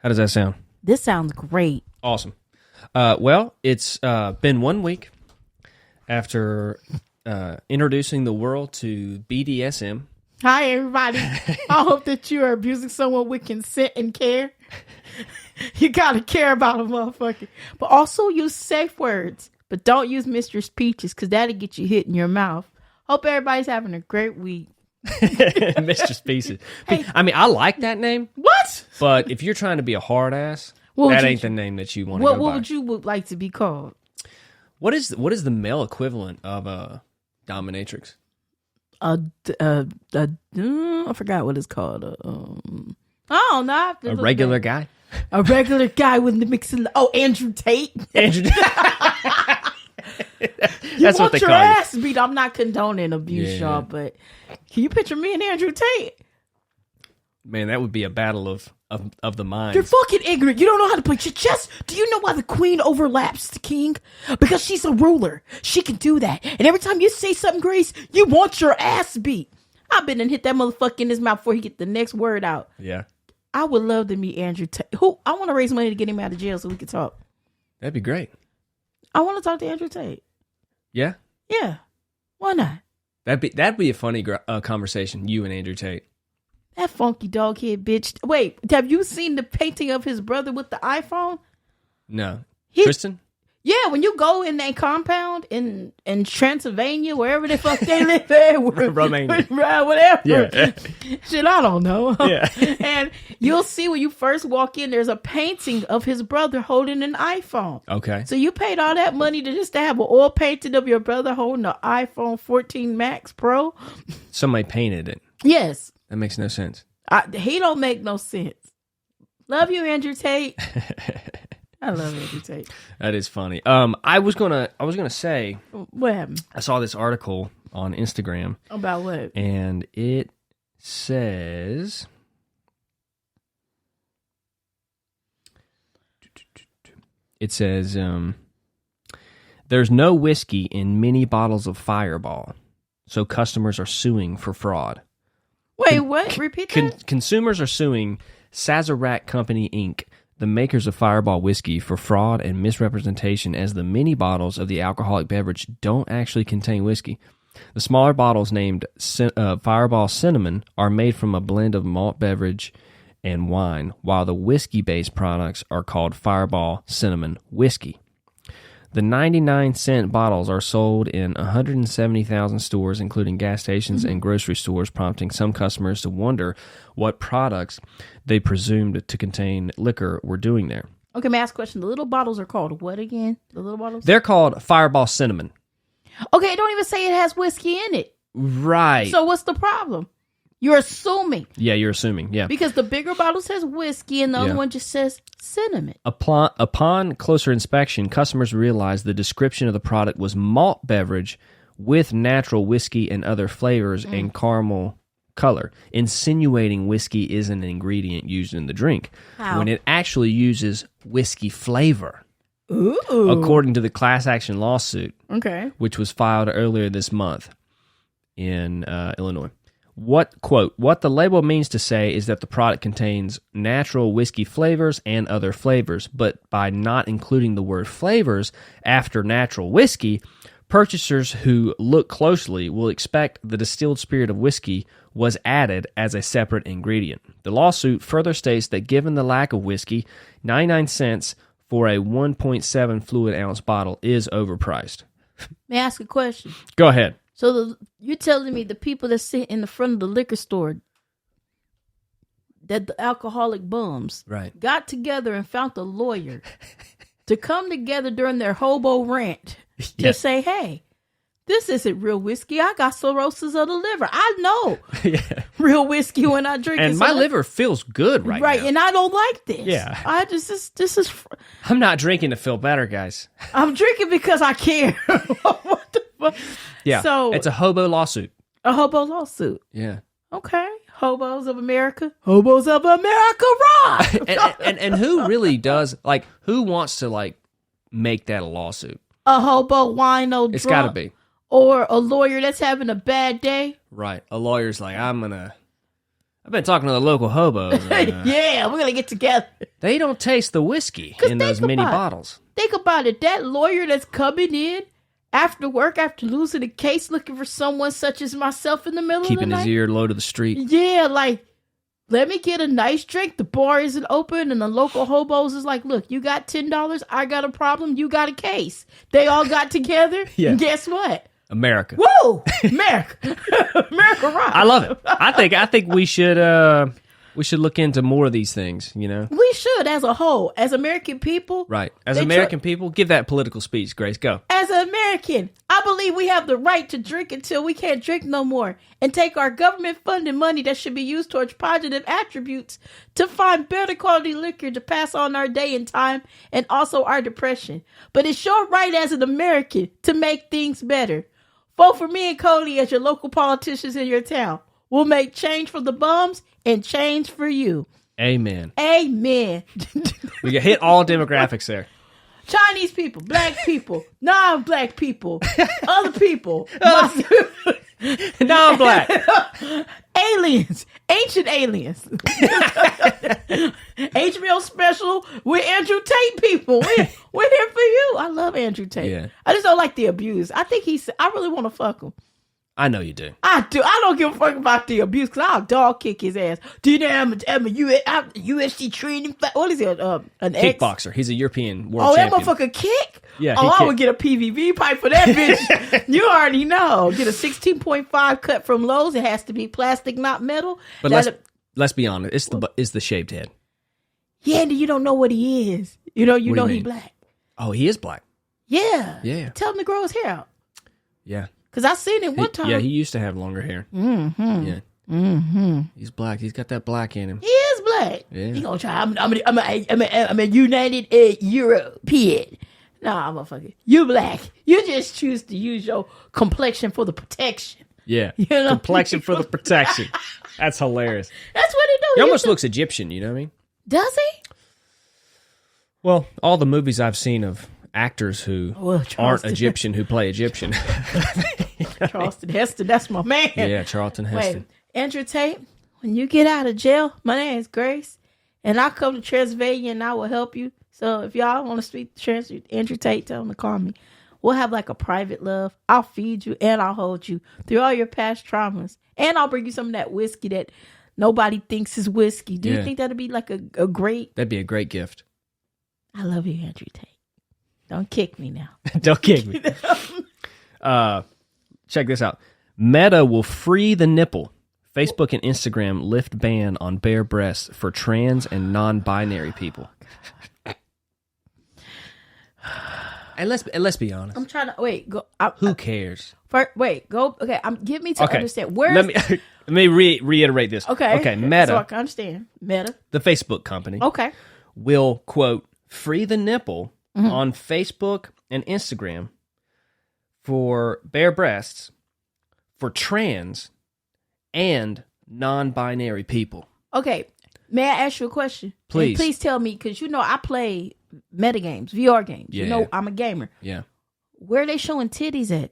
How does that sound? This sounds great. Awesome. Well, it's been 1 week after introducing the world to BDSM. Hi, everybody. I hope that you are abusing someone with consent and care. You gotta care about a motherfucker. But also use safe words. But don't use Mistress Peaches, because that'll get you hit in your mouth. Hope everybody's having a great week. Mistress Peaches. Hey, I mean, I like that name. What? But if you're trying to be a hard ass, that ain't the name that you want to go by. What would you like to be called? What is the male equivalent of a dominatrix? I forgot what it's called. I don't know. A regular guy? A regular guy with the mixing. Oh, Andrew Tate. Andrew That's what they call you. You want your ass beat. I'm not condoning abuse, y'all, but can you picture me and Andrew Tate? Man, that would be a battle of the minds. You're fucking ignorant. You don't know how to play chess. Do you know why the queen overlaps the king? Because she's a ruler. She can do that. And every time you say something, Grace, you want your ass beat. I've been and hit that motherfucker in his mouth before he get the next word out. Yeah. I would love to meet Andrew Tate. I want to raise money to get him out of jail so we can talk. That'd be great. I want to talk to Andrew Tate. Yeah? Yeah. Why not? That'd be a funny conversation, you and Andrew Tate. That funky dog head bitch. Wait, have you seen the painting of his brother with the iPhone? No. Tristan? Yeah, when you go in that compound in Transylvania, wherever the fuck they live there. Romania. Whatever. Yeah. Shit, I don't know. Yeah. And you'll see when you first walk in, there's a painting of his brother holding an iPhone. Okay. So you paid all that money to have an oil painting of your brother holding an iPhone 14 Max Pro? Somebody painted it. Yes. That makes no sense. He don't make no sense. Love you, Andrew Tate. I love Andrew Tate. That is funny. I was gonna say, what happened? I saw this article on Instagram About what? and it says, there's no whiskey in many bottles of Fireball, so customers are suing for fraud. Wait, what? Repeat that? Consumers are suing Sazerac Company, Inc., the makers of Fireball whiskey, for fraud and misrepresentation, as the mini bottles of the alcoholic beverage don't actually contain whiskey. The smaller bottles, named Fireball Cinnamon, are made from a blend of malt beverage and wine, while the whiskey-based products are called Fireball Cinnamon Whiskey. The 99-cent bottles are sold in 170,000 stores, including gas stations and grocery stores, prompting some customers to wonder what products they presumed to contain liquor were doing there. Okay, may I ask a question? The little bottles are called what again? The little bottles? They're called Fireball Cinnamon. Okay, it don't even say it has whiskey in it. Right. So what's the problem? You're assuming. Yeah, you're assuming, yeah. Because the bigger bottle says whiskey and the other one just says cinnamon. Upon closer inspection, customers realized the description of the product was malt beverage with natural whiskey and other flavors and caramel color, insinuating whiskey is an ingredient used in the drink, when it actually uses whiskey flavor. Ooh. According to the class action lawsuit, which was filed earlier this month in Illinois. What the label means to say is that the product contains natural whiskey flavors and other flavors, but by not including the word flavors after natural whiskey, purchasers who look closely will expect the distilled spirit of whiskey was added as a separate ingredient. The lawsuit further states that given the lack of whiskey, 99 cents for a 1.7 fluid ounce bottle is overpriced. May I ask a question? Go ahead. So you're telling me the people that sit in the front of the liquor store, that the alcoholic bums, got together and found a lawyer to come together during their hobo rant to say, hey, this isn't real whiskey. I got cirrhosis of the liver. I know real whiskey when I drink it. And my liver feels good right now. Right, and I don't like this. Yeah. This is... I'm not drinking to feel better, guys. I'm drinking because I care. What the fuck? Yeah, so it's a hobo lawsuit. A hobo lawsuit. Yeah. Okay. Hobos of America. Hobos of America rock! and who really does, like, who wants to, like, make that a lawsuit? A hobo wino It's drunk. got to be. Or a lawyer that's having a bad day. Right. A lawyer's like, I'm I've been talking to the local hobos. Yeah, we're gonna get together. They don't taste the whiskey in those mini bottles. Think about it. That lawyer that's coming in after work, after losing a case, looking for someone such as myself in the middle of the night. Keeping his ear low to the street. Yeah, like, let me get a nice drink. The bar isn't open, and the local hobos is like, look, you got $10. I got a problem. You got a case. They all got together. Yeah. And guess what? America. Woo! America. America rock. I love it. I think we should look into more of these things, you know? We should, as a whole. As American people. Right. As American people, give that political speech, Grace. Go. As an American, I believe we have the right to drink until we can't drink no more and take our government-funded money that should be used towards positive attributes to find better quality liquor to pass on our day and time and also our depression. But it's your right as an American to make things better. Vote for me and Cody as your local politicians in your town. We'll make change for the bums and change for you. Amen. Amen. We can hit all demographics there. Chinese people, black people, non-black people, other people, non-black, aliens, ancient aliens, HBO special with Andrew Tate people. We're here for you. I love Andrew Tate. Yeah. I just don't like the abuse. I think I really want to fuck him. I know you do. I do. I don't give a fuck about the abuse because I'll dog kick his ass. Do you know I'm a UFC training? What is it? An kickboxer. He's a European world champion. That motherfucker kick? Yeah. I would get a PVV pipe for that bitch. You already know. Get a 16.5 cut from Lowe's. It has to be plastic, not metal. But let's be honest. It's the shaved head. Yeah, and you don't know what he is. You know he black. Oh, he is black. Yeah. Yeah. Tell him to grow his hair out. Yeah. Because I seen it one time. Yeah, he used to have longer hair. Mm-hmm. Yeah. Mm-hmm. He's black. He's got that black in him. He is black. Yeah. He gonna try. I'm a United European. Nah, motherfucker. You black. You just choose to use your complexion for the protection. Yeah. You know? Complexion for the protection. That's hilarious. That's what he do. He almost looks Egyptian, you know what I mean? Does he? Well, all the movies I've seen of actors who aren't Egyptian who play Egyptian. Charlton Heston, that's my man. Yeah, Charlton Heston. Wait, Andrew Tate, when you get out of jail, my name is Grace, and I come to Transylvania and I will help you. So if y'all want to speak to Andrew Tate, tell him to call me. We'll have like a private love. I'll feed you and I'll hold you through all your past traumas. And I'll bring you some of that whiskey that nobody thinks is whiskey. Do you think that'd be like a great... That'd be a great gift. I love you, Andrew Tate. Don't kick me now. Don't kick me. Check this out. Meta will free the nipple. Facebook and Instagram lift ban on bare breasts for trans and non-binary people. And let's be honest. I'm trying to wait. Go. Who cares? Go. Okay, give me to understand. Where? Let me reiterate this. Okay. Meta. So I can understand. Meta, the Facebook company. Okay. Will quote free the nipple on Facebook and Instagram for bare breasts for trans and non-binary people. Okay. May I ask you a question? Please. And please tell me, because I play meta games, VR games. Yeah. I'm a gamer. Yeah. Where are they showing titties at?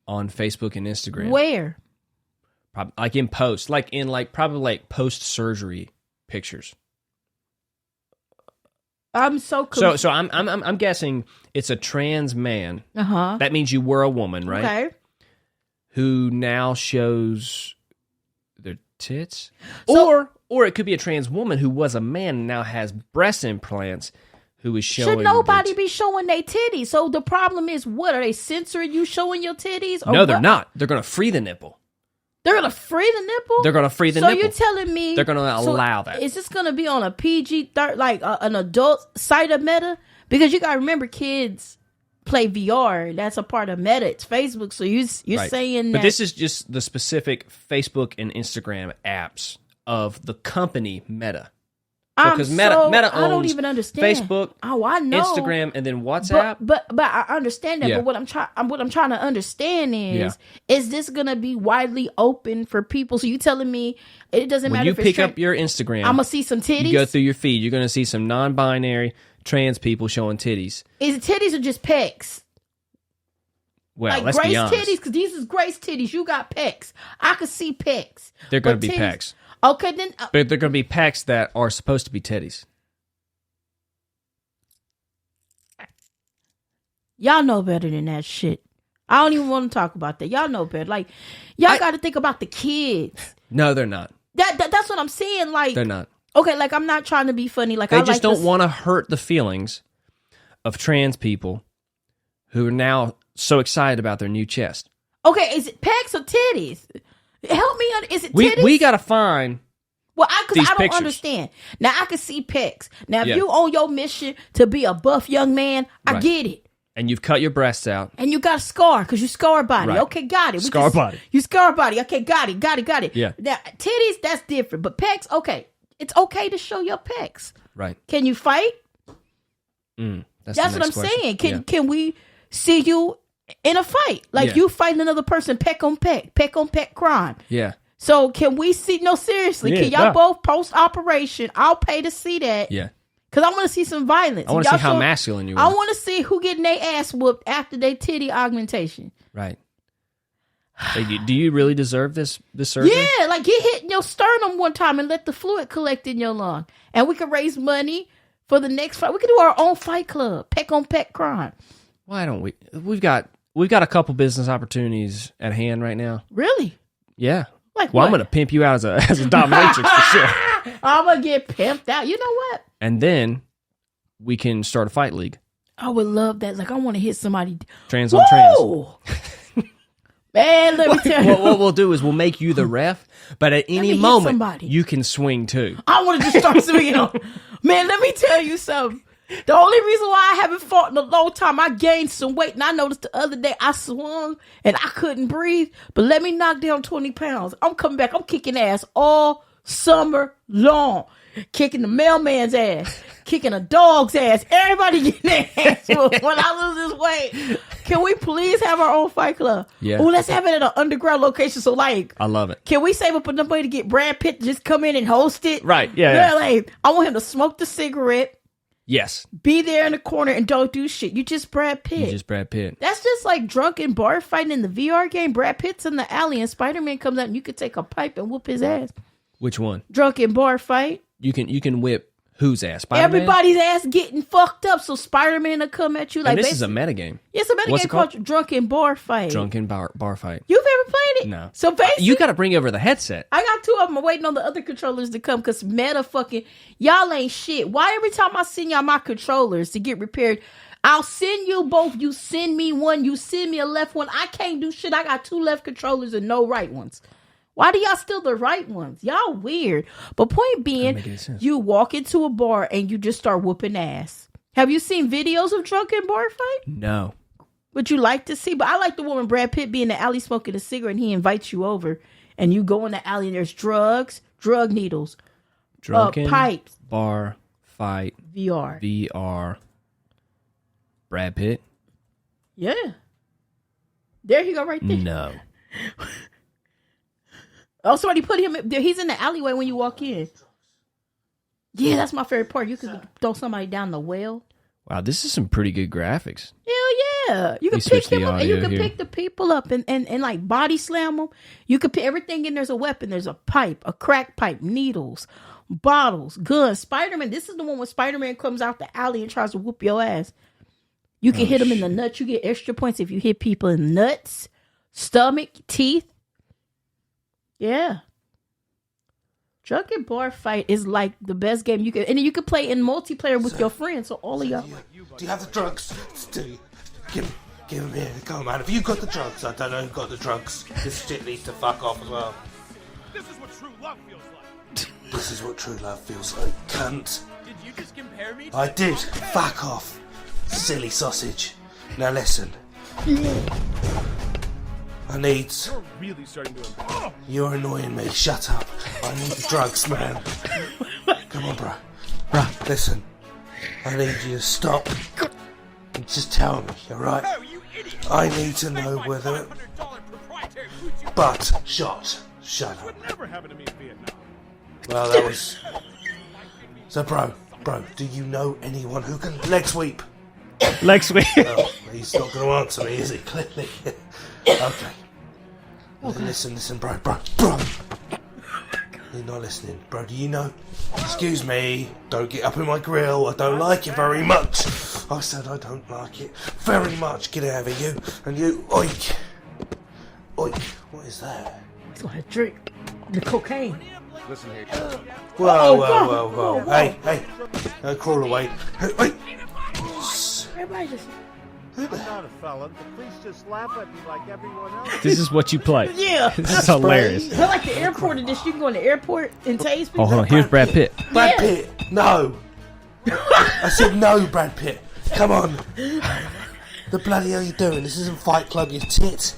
On Facebook and Instagram. Where? Like in post, probably post-surgery pictures. I'm so confused. So I'm guessing it's a trans man. Uh-huh. That means you were a woman, right? Okay. Who now shows their tits, or it could be a trans woman who was a man and now has breast implants, who is showing. Should nobody be showing their titties? So the problem is, what are they censoring you showing your titties? No, they're not. They're going to free the nipple. They're going to free the nipple? They're going to free the nipple. So you're telling me... They're going to allow that. Is this going to be on a PG-13, an adult site of Meta? Because you got to remember, kids play VR. That's a part of Meta. It's Facebook. So you're right. saying that... But this is just the specific Facebook and Instagram apps of the company Meta. Because Meta owns I don't even understand. Facebook, I know. Instagram, and then WhatsApp. But I understand that. Yeah. But what I'm trying to understand is this gonna be widely open for people? So you telling me it doesn't matter if it's pick up your Instagram, I'm gonna see some titties. You go through your feed, you're gonna see some non-binary trans people showing titties. Is it titties or just pecs? Well, like let's Grace be honest. titties, because these is Grace titties. You got pecs. I could see pecs. They're gonna be pecs. Okay, then. But they're going to be pecs that are supposed to be titties. Y'all know better than that shit. I don't even want to talk about that. Y'all know better. Like, y'all got to think about the kids. No, they're not. That's what I'm saying. Like, they're not. Okay, like, I'm not trying to be funny. Like, they just don't want to hurt the feelings of trans people who are now so excited about their new chest. Okay, is it pecs or titties? Help me. Is it titties? We got to find. Well, because I don't pictures. understand. Now, I can see pecs. Now, if Yeah. you on your mission to be a buff young man, I Right. get it. And you've cut your breasts out. And you got a scar because you scar body. Right. Okay, got it. Scar body. You scar body. Okay, got it. Yeah. Now, titties, that's different. But pecs, okay. It's okay to show your pecs. Right. Can you fight? That's what I'm saying. Can we see you in a fight? Like you fighting another person, peck on peck crime. Yeah. So can we see? No, seriously. Yeah, Can y'all both post operation? I'll pay to see that. Yeah. Because I want to see some violence. I want to see how masculine you are. I want to see who getting their ass whooped after their titty augmentation. Right. Hey, do you really deserve this surgery? Yeah, like get hit in your sternum one time and let the fluid collect in your lung. And we can raise money for the next fight. We can do our own fight club. Peck on peck crime. Why don't we? We've got a couple business opportunities at hand right now. Really? Yeah. Like well, what? I'm going to pimp you out as a dominatrix for sure. I'm going to get pimped out. You know what? And then we can start a fight league. I would love that. Like, I want to hit somebody. Trans on trans. Man, let me tell you. What we'll do is we'll make you the ref, but at any moment, you can swing too. I want to just start swinging on. Man, let me tell you something. The only reason why I haven't fought in a long time, I gained some weight. And I noticed the other day I swung and I couldn't breathe. But let me knock down 20 pounds. I'm coming back. I'm kicking ass all summer long. Kicking the mailman's ass. Kicking a dog's ass. Everybody getting their ass whooped when I lose this weight. Can we please have our own fight club? Yeah. Oh, let's have it at an underground location. So, like, I love it. Can we save up enough money to get Brad Pitt to just come in and host it? Right. Yeah. Like, I want him to smoke the cigarette. Yes. Be there in the corner and don't do shit. You just Brad Pitt. You just Brad Pitt. That's just like drunken bar fighting in the VR game. Brad Pitt's in the alley and Spider-Man comes out and you could take a pipe and whoop his ass. Which one? Drunken bar fight. You can whip whose ass? Spider-Man? Everybody's ass getting fucked up, so Spider-Man will come at you like. And this is a metagame. It's a metagame called Drunken Bar Fight. Drunken bar fight. You've ever played it? No. So basically, you got to bring over the headset. I got two of them. I'm waiting on the other controllers to come because Meta fucking y'all ain't shit. Why every time I send y'all my controllers to get repaired, I'll send you both. You send me one. You send me a left one. I can't do shit. I got two left controllers and no right ones. Why do y'all steal the right ones? Y'all weird. But point being, you walk into a bar and you just start whooping ass. Have you seen videos of drunken bar fight? No. Would you like to see? But I like the woman Brad Pitt be in the alley smoking a cigarette and he invites you over. And you go in the alley and there's drugs, drug needles, drunken pipes. Bar fight. VR. Brad Pitt? Yeah. There you go right there. No. Oh, somebody put him. He's in the alleyway when you walk in. Yeah, that's my favorite part. You could throw somebody down the well. Wow, this is some pretty good graphics. Hell yeah! You can pick him up, and you can pick the people up, and like body slam them. You can pick everything in. There's a weapon. There's a pipe, a crack pipe, needles, bottles, guns. Spider-Man. This is the one when Spider-Man comes out the alley and tries to whoop your ass. You can hit him in the nuts. You get extra points if you hit people in nuts, stomach, teeth. Yeah. Drunken Bar Fight is like the best game you can, and you can play in multiplayer with your friends. So all of y'all. Do you have the drugs? Give them here. Come on, man. Have you got the drugs? I don't know who got the drugs. This shit needs to fuck off as well. This is what true love feels like. This is what true love feels like, cunt. Did you just compare me to I did. Fuck off. Silly sausage. Now listen. I need... You're really starting to embarrass. You're annoying me. Shut up. I need the drugs, man. Come on, bro. Bro, listen. I need you to stop and just tell me, alright? Oh, you idiot! I need to know whether... But, shut up. Would never happen to me in Vietnam. Well, that was... So, bro, do you know anyone who can leg sweep? Leg sweep. Well, he's not going to answer me, is he? Clearly. Okay. Listen, bro. You're not listening. Bro, do you know? Excuse me. Don't get up in my grill. I don't like it very much. I said I don't like it very much. Get out of here, you. And you. Oink. Oink. What is that? He's gonna drink the cocaine. Listen here. Whoa. Hey. Crawl away. Hey. Everybody just... I'm not a felon. The police just laugh at me like everyone else. This is what you play. Yeah. This is hilarious. I like the airport edition. You can go in the airport and tase people. Oh, hold on. Here's Brad Pitt. Brad Pitt. No. I said no, Brad Pitt. Come on. The bloody hell are you doing? This isn't Fight Club, you tit.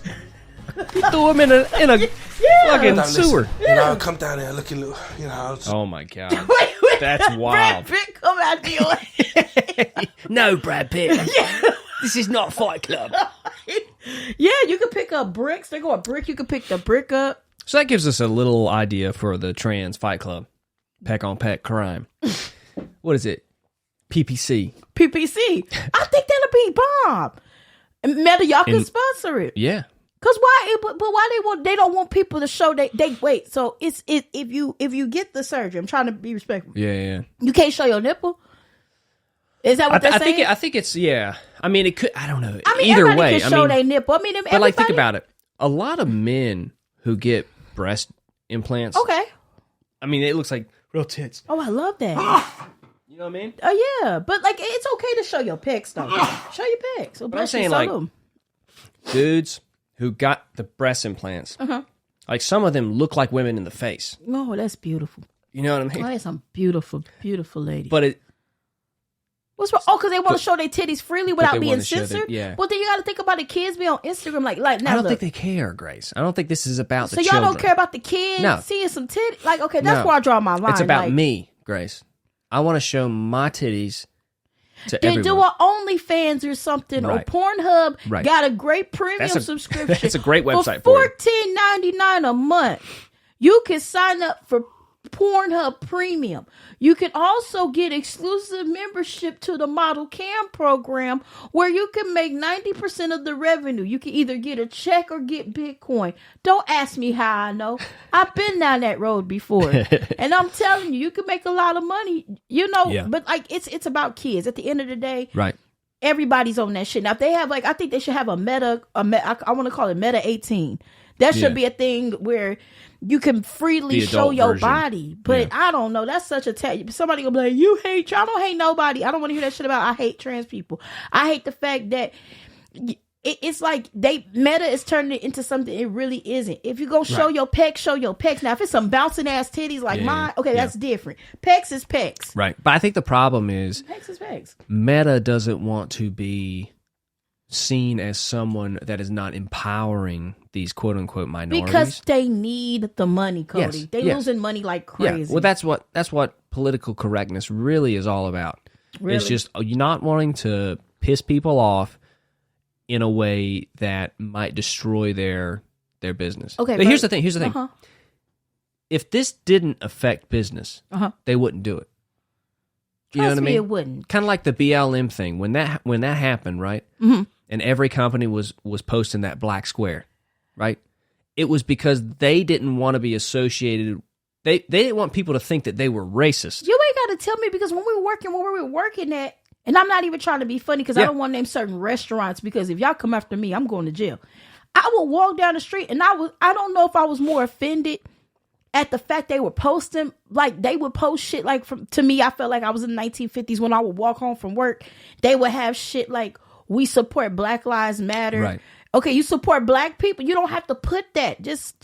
You threw him in a fucking Don't sewer. listen. You know, come down here looking little, you know. Oh my god. Wait. That's wild. Brad Pitt come out the way. No, Brad Pitt. This is not Fight Club. Yeah, you can pick up bricks. They go a brick. You can pick the brick up. So that gives us a little idea for the trans Fight Club. Peck on peck crime. What is it? PPC. PPC. I think that'll be bomb. And Meta, y'all can sponsor it. Yeah. Cause why? But why they don't want people to show they wait. So if you get the surgery, I'm trying to be respectful. Yeah. You can't show your nipple. Is that what they're saying? I think it's yeah. I mean, it could. I don't know. I mean, Either everybody way, can show their nipple. I mean, but like, think about it. A lot of men who get breast implants. Okay. I mean, it looks like real tits. Oh, I love that. You know what I mean? Oh yeah, but like it's okay to show your pics though. Show your pics. But I'm saying like dudes who got the breast implants. Like some of them look like women in the face. Oh, that's beautiful. You know what I mean? Oh, that's some beautiful, beautiful lady. But it. What's wrong? Oh, because they want to show their titties freely without being censored. Yeah. Well, then you got to think about the kids be on Instagram. Like now, I don't think they care, Grace. I don't think this is about so the y'all children. don't care about the kids No. seeing some titties. Like, okay, that's where I draw my line. It's about like, me, Grace. I want to show my titties to Then everyone. do an OnlyFans or something, Right. or Pornhub. Right. Got a great premium That's a- subscription. that's a great website for for you. $14.99 a month. You can sign up for Pornhub Premium. You can also get exclusive membership to the Model Cam program, where you can make 90% of the revenue. You can either get a check or get Bitcoin. Don't ask me how I know. I've been down that road before, and I'm telling you, you can make a lot of money. You know, Yeah. but like it's about kids. At the end of the day, Right. everybody's on that shit. Now, if they have I think they should have I want to call it Meta 18. That should Yeah. be a thing where you can freely The show adult your version. body. But I don't know. That's such a somebody gonna be like, you hate. I don't hate nobody. I don't want to hear that shit about I hate trans people. I hate the fact that it's like Meta is turning it into something it really isn't. If you go show your pecs, show your pecs. Now, if it's some bouncing ass titties like mine, okay, that's different. Pecs is pecs. Right. But I think the problem is Pecs is pecs. Meta doesn't want to be seen as someone that is not empowering these quote unquote minorities. Because they need the money, Cody. Yes, They yes. losing money like crazy. Yeah. Well, that's what political correctness really is all about. Really? It's just you're not wanting to piss people off in a way that might destroy their business. Okay, but here's the thing. Uh-huh. If this didn't affect business, they wouldn't do it. You know Trust what I me, mean? it wouldn't. Kind of like the BLM thing when that happened, right? Mm-hmm. And every company was posting that black square, right? It was because they didn't want to be associated. They didn't want people to think that they were racist. You ain't got to tell me, because when we were working at, and I'm not even trying to be funny because I don't want to name certain restaurants, because if y'all come after me, I'm going to jail. I would walk down the street and I don't know if I was more offended at the fact they were posting, like they would post shit like to me, I felt like I was in the 1950s when I would walk home from work. They would have shit like, we support Black Lives Matter. Right. Okay, you support black people. You don't have to put that. Just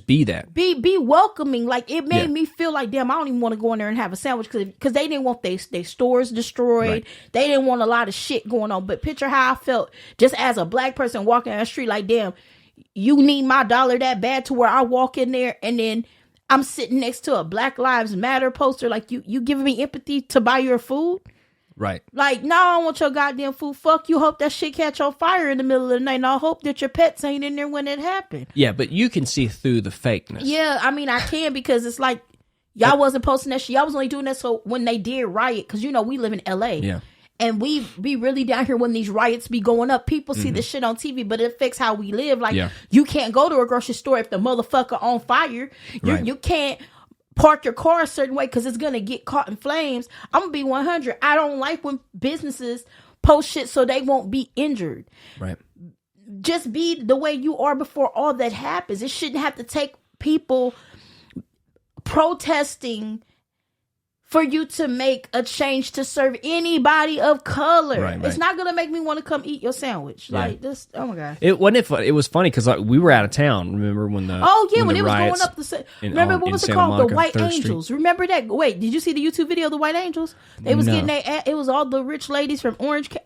be that. Be welcoming. Like it made me feel like, damn, I don't even want to go in there and have a sandwich because they didn't want their stores destroyed. Right. They didn't want a lot of shit going on. But picture how I felt just as a black person walking down the street. Like, damn, you need my dollar that bad to where I walk in there and then I'm sitting next to a Black Lives Matter poster. Like you giving me empathy to buy your food. Right. Like, no, I don't want your goddamn food. Fuck you. Hope that shit catch on fire in the middle of the night. And I hope that your pets ain't in there when it happened. Yeah, but you can see through the fakeness. Yeah, I mean, I can, because it's like, y'all wasn't posting that shit. Y'all was only doing that so when they did riot, because, you know, we live in L.A. Yeah. And we be really down here when these riots be going up. People see the shit on TV, but it affects how we live. Like, you can't go to a grocery store if the motherfucker on fire. Right. You can't park your car a certain way because it's going to get caught in flames. I'm going to be 100. I don't like when businesses post shit so they won't be injured. Right. Just be the way you are before all that happens. It shouldn't have to take people protesting for you to make a change to serve anybody of color. Right. It's not going to make me want to come eat your sandwich. Yeah. Like this. Oh my God. It wasn't. It was funny because we were out of town. Remember when the When the it was going riots up remember what in was it Santa called? Monica, The White 3rd Street? Angels. Remember that? Wait, did you see the YouTube video of the White Angels? They was No. getting it was all the rich ladies from Orange County.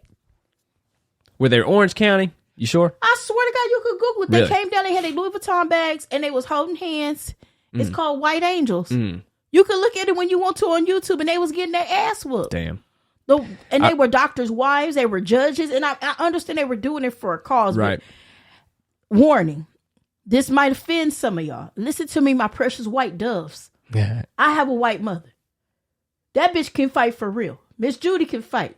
Were they Orange County? You sure? I swear to God, you could Google it. Really? They came down, they had their Louis Vuitton bags, and they was holding hands. It's called White Angels. Mm. You can look at it when you want to on YouTube, and they was getting their ass whooped. Damn. They were doctors' wives, they were judges, and I understand they were doing it for a cause. Right. But warning, this might offend some of y'all. Listen to me, my precious white doves. Yeah. I have a white mother. That bitch can fight for real. Miss Judy can fight.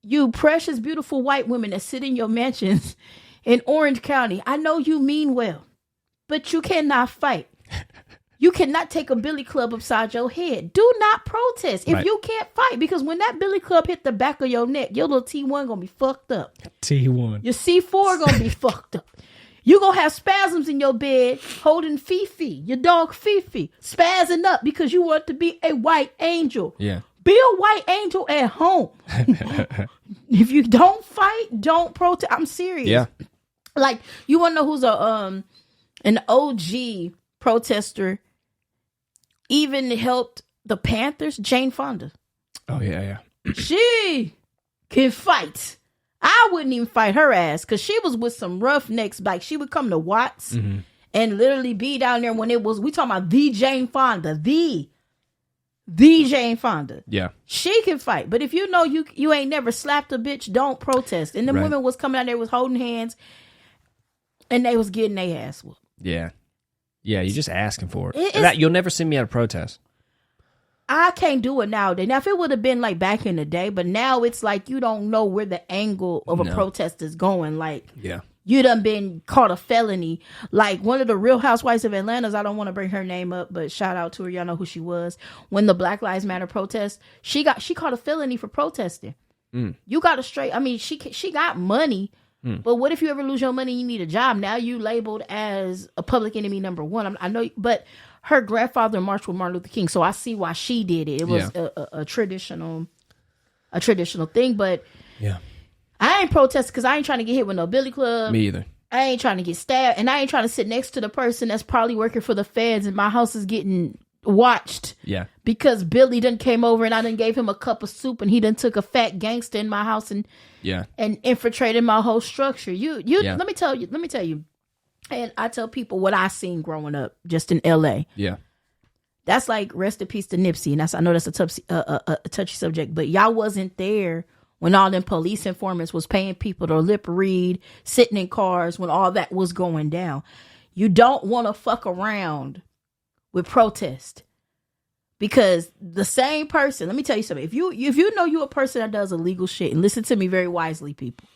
You precious, beautiful white women that sit in your mansions in Orange County, I know you mean well, but you cannot fight. You cannot take a billy club upside your head. Do not protest if Right. you can't fight, because when that billy club hit the back of your neck, your little T1 gonna be fucked up. T1. Your C4 gonna be fucked up. You gonna have spasms in your bed holding Fifi, your dog Fifi, spazzing up because you want to be a white angel. Yeah. Be a white angel at home. If you don't fight, don't protest. I'm serious. Yeah. Like, you want to know who's an OG protester? Even helped the Panthers. Jane Fonda. Oh yeah. She can fight. I wouldn't even fight her ass because she was with some roughnecks. Like, she would come to Watts and literally be down there when it was. We talking about the Jane Fonda, the Jane Fonda. Yeah. She can fight, but if you know you ain't never slapped a bitch, don't protest. And the Right. women was coming out there, was holding hands, and they was getting their ass whooped. Yeah. Yeah. You're just asking for it. It And is- you'll never see me at a protest. I can't do it nowadays. Now, if it would have been like back in the day, but now it's like you don't know where the angle of a No. protest is going. Like, Yeah. you done been caught a felony. Like, one of the Real Housewives of Atlanta's, I don't want to bring her name up, but shout out to her. Y'all know who she was. When the Black Lives Matter protest, she caught a felony for protesting. You got a straight. I mean, she got money, but what if you ever lose your money? You need a job. Now you labeled as a public enemy number one. I know, but her grandfather marched with Martin Luther King, so I see why she did it. It was a traditional thing, but Yeah. I ain't protesting because I ain't trying to get hit with no billy club. Me either. I ain't trying to get stabbed, and I ain't trying to sit next to the person that's probably working for the feds, and my house is getting watched Yeah. because Billy done came over and I done gave him a cup of soup, and he done took a fat gangster in my house and Yeah. infiltrated my whole structure. Yeah. Let me tell you, and I tell people what I seen growing up just in LA. Yeah. That's like rest in peace to Nipsey, and I know that's a touchy subject, but y'all wasn't there when all them police informants was paying people to lip read, sitting in cars when all that was going down. You don't want to fuck around with protest, because the same person, let me tell you something. If you know you a person that does illegal shit, and listen to me very wisely, people.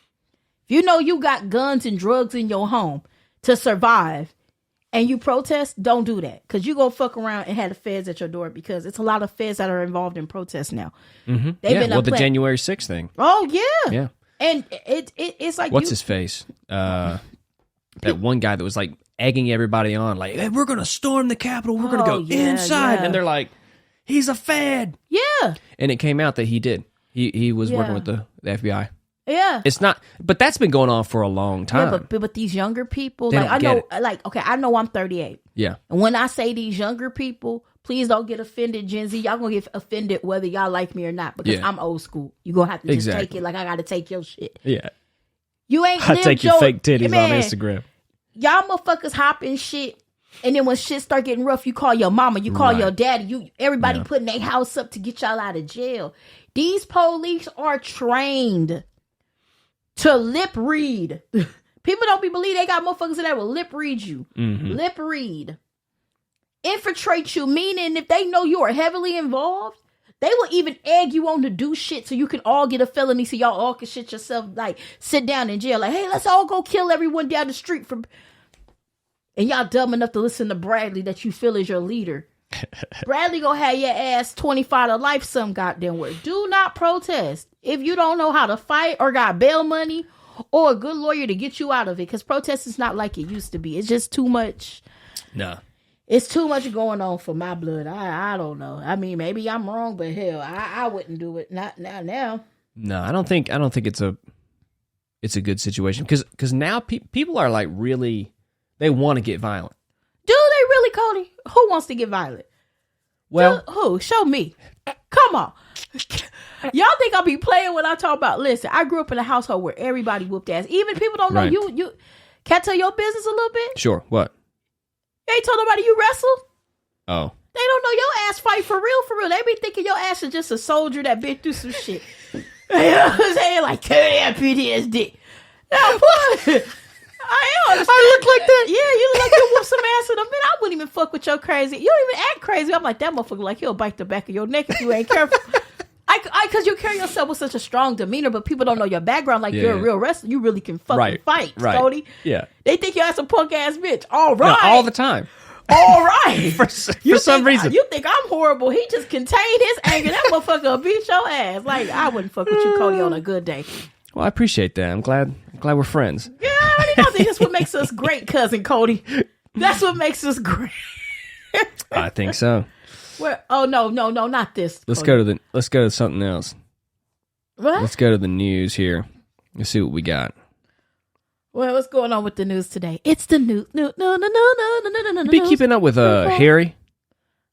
If you know you got guns and drugs in your home to survive, and you protest, don't do that, because you go fuck around and have the feds at your door, because it's a lot of feds that are involved in protests now. Mm-hmm. They've Yeah. been Well, up the playing- January 6th thing. Oh yeah, Yeah. and it's like What's his face? That one guy that was like egging everybody on, like, hey, we're going to storm the Capitol. We're going to Oh, go yeah, inside. yeah. And they're like, he's a Fed. Yeah, And it came out that he did. He was Yeah. working with the FBI. yeah. It's not, but that's been going on for a long time. Yeah, but these younger people, They like I don't know, like okay, I know I'm 38, Yeah. and when I say these younger people, please don't get offended, Gen Z. Y'all gonna get offended whether y'all like me or not, because Yeah. I'm old school. You gonna have to just Exactly. take it like I gotta take your shit. Yeah. You ain't I lived take your your fake titties man, on Instagram. Y'all motherfuckers hopping shit, and then when shit start getting rough, you call your mama, you call Right. your daddy, everybody Yeah. putting their house up to get y'all out of jail. These police are trained to lip read. People don't believe they got motherfuckers in there will lip read you. Mm-hmm. Lip read. Infiltrate you, meaning if they know you are heavily involved, they will even egg you on to do shit so you can all get a felony, so y'all all can shit yourself, like sit down in jail. Like, hey, let's all go kill everyone down the street from. And y'all dumb enough to listen to Bradley that you feel is your leader. Bradley gonna have your ass 25 to life some goddamn word. Do not protest if you don't know how to fight or got bail money or a good lawyer to get you out of it. Because protest is not like it used to be. It's just too much. No. It's too much going on for my blood. I don't know. I mean, maybe I'm wrong, but hell, I wouldn't do it. Not now. No, I don't think it's a good situation because now people are like really, they want to get violent. Do they really, Cody? Who wants to get violent? Well, who? Show me. Come on. Y'all think I'll be playing when I talk about? Listen, I grew up in a household where everybody whooped ass. Even people don't know Right. you. Can I tell your business a little bit? sure. What? You ain't told nobody you wrestled. Oh, They don't know your ass fight for real. They be thinking your ass is just a soldier that been through some shit. You know what I'm saying? Like, Cody had PTSD. Now, what? I look like that. Yeah, you look like you whoop some ass in a minute. I wouldn't even fuck with your crazy. You don't even act crazy. I'm like, that motherfucker, like, he'll bite the back of your neck if you ain't careful. Because you carry yourself with such a strong demeanor, but people don't know your background. Like, you're a real wrestler. You really can fucking fight, Cody. Yeah. They think you're a punk ass bitch. All right. No, all the time. All right. for some reason. You think I'm horrible. He just contained his anger. That motherfucker will beat your ass. Like, I wouldn't fuck with you, Cody, on a good day. Well, I appreciate that. I'm glad we're friends. Yeah, I already know. That's what makes us great, cousin Cody. That's what makes us great. I think so. Where? Oh, no, not this. Let's Cody. go to something else. What? Let's go to the news here. Let's see what we got. Well, what's going on with the news today? It's the news. No. You be keeping up with Harry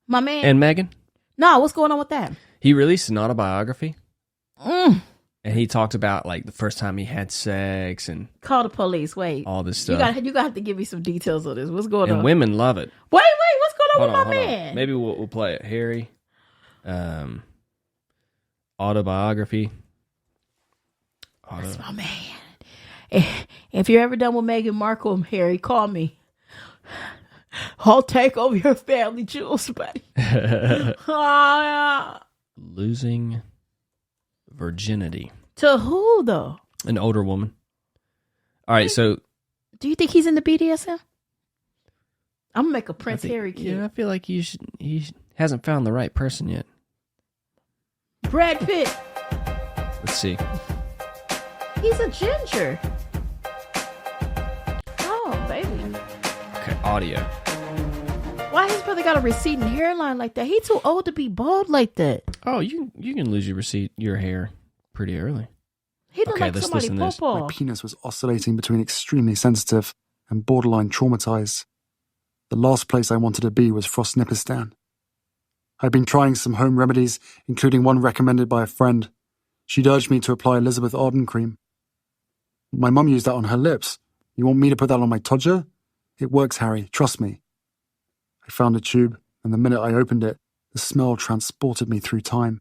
My man. and Meghan? No, what's going on with that? He released an autobiography. Mm. And he talked about like the first time he had sex and Call the police. Wait. all this You stuff. got to have to give me some details of this. What's going And on? women love it. Wait. What's going on Hold with on, my hold on. man? Maybe we'll play it. Harry, autobiography. That's my man. If you're ever done with Meghan Markle, Harry, call me. I'll take over your family jewels, buddy. Losing virginity. To who, though? An older woman. All right, so Do you think he's in the BDSM? I'm going to make a Prince Harry kid. yeah, I feel like he hasn't found the right person yet. Brad Pitt. Let's see. He's a ginger. Oh, baby. Okay, audio. Why his brother got a receding hairline like that? He too old to be bald like that. Oh, you can lose your hair pretty early. He look Okay, like let's somebody listen to this. pawpaw. My penis was oscillating between extremely sensitive and borderline traumatized. The last place I wanted to be was Frostnipistan. I'd been trying some home remedies, including one recommended by a friend. She'd urged me to apply Elizabeth Arden cream. My mum used that on her lips. You want me to put that on my todger? It works, Harry. Trust me. I found a tube, and the minute I opened it, the smell transported me through time.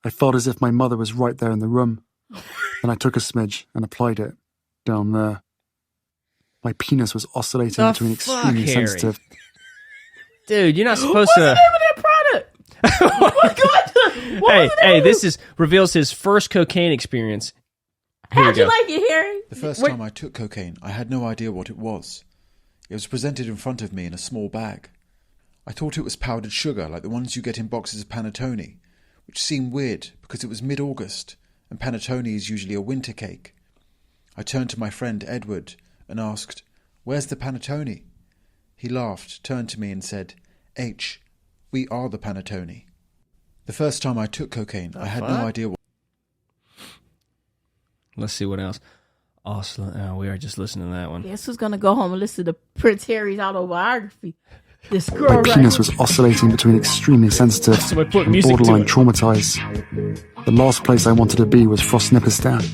I felt as if my mother was right there in the room. Then I took a smidge and applied it down there. My penis was oscillating The between fuck, extremely Harry? sensitive. Dude, you're not supposed What's to. the name of that product? Hey, this reveals his first cocaine experience. Here How'd we you go. like it, Harry? The first time I took cocaine, I had no idea what it was. It was presented in front of me in a small bag. I thought it was powdered sugar, like the ones you get in boxes of panettone, which seemed weird because it was mid-August, and panettone is usually a winter cake. I turned to my friend Edward and asked, "Where's the panettone?" He laughed, turned to me and said, "H, we are the panettone." The first time I took cocaine, I had no idea what... Let's see what else. Oh, we are just listening to that one. Guess who's gonna go home and listen to Prince Harry's autobiography? This My girl right penis here. was oscillating between extremely sensitive So I put and music to borderline it. traumatized. The last place I wanted to be was Frostnipistan.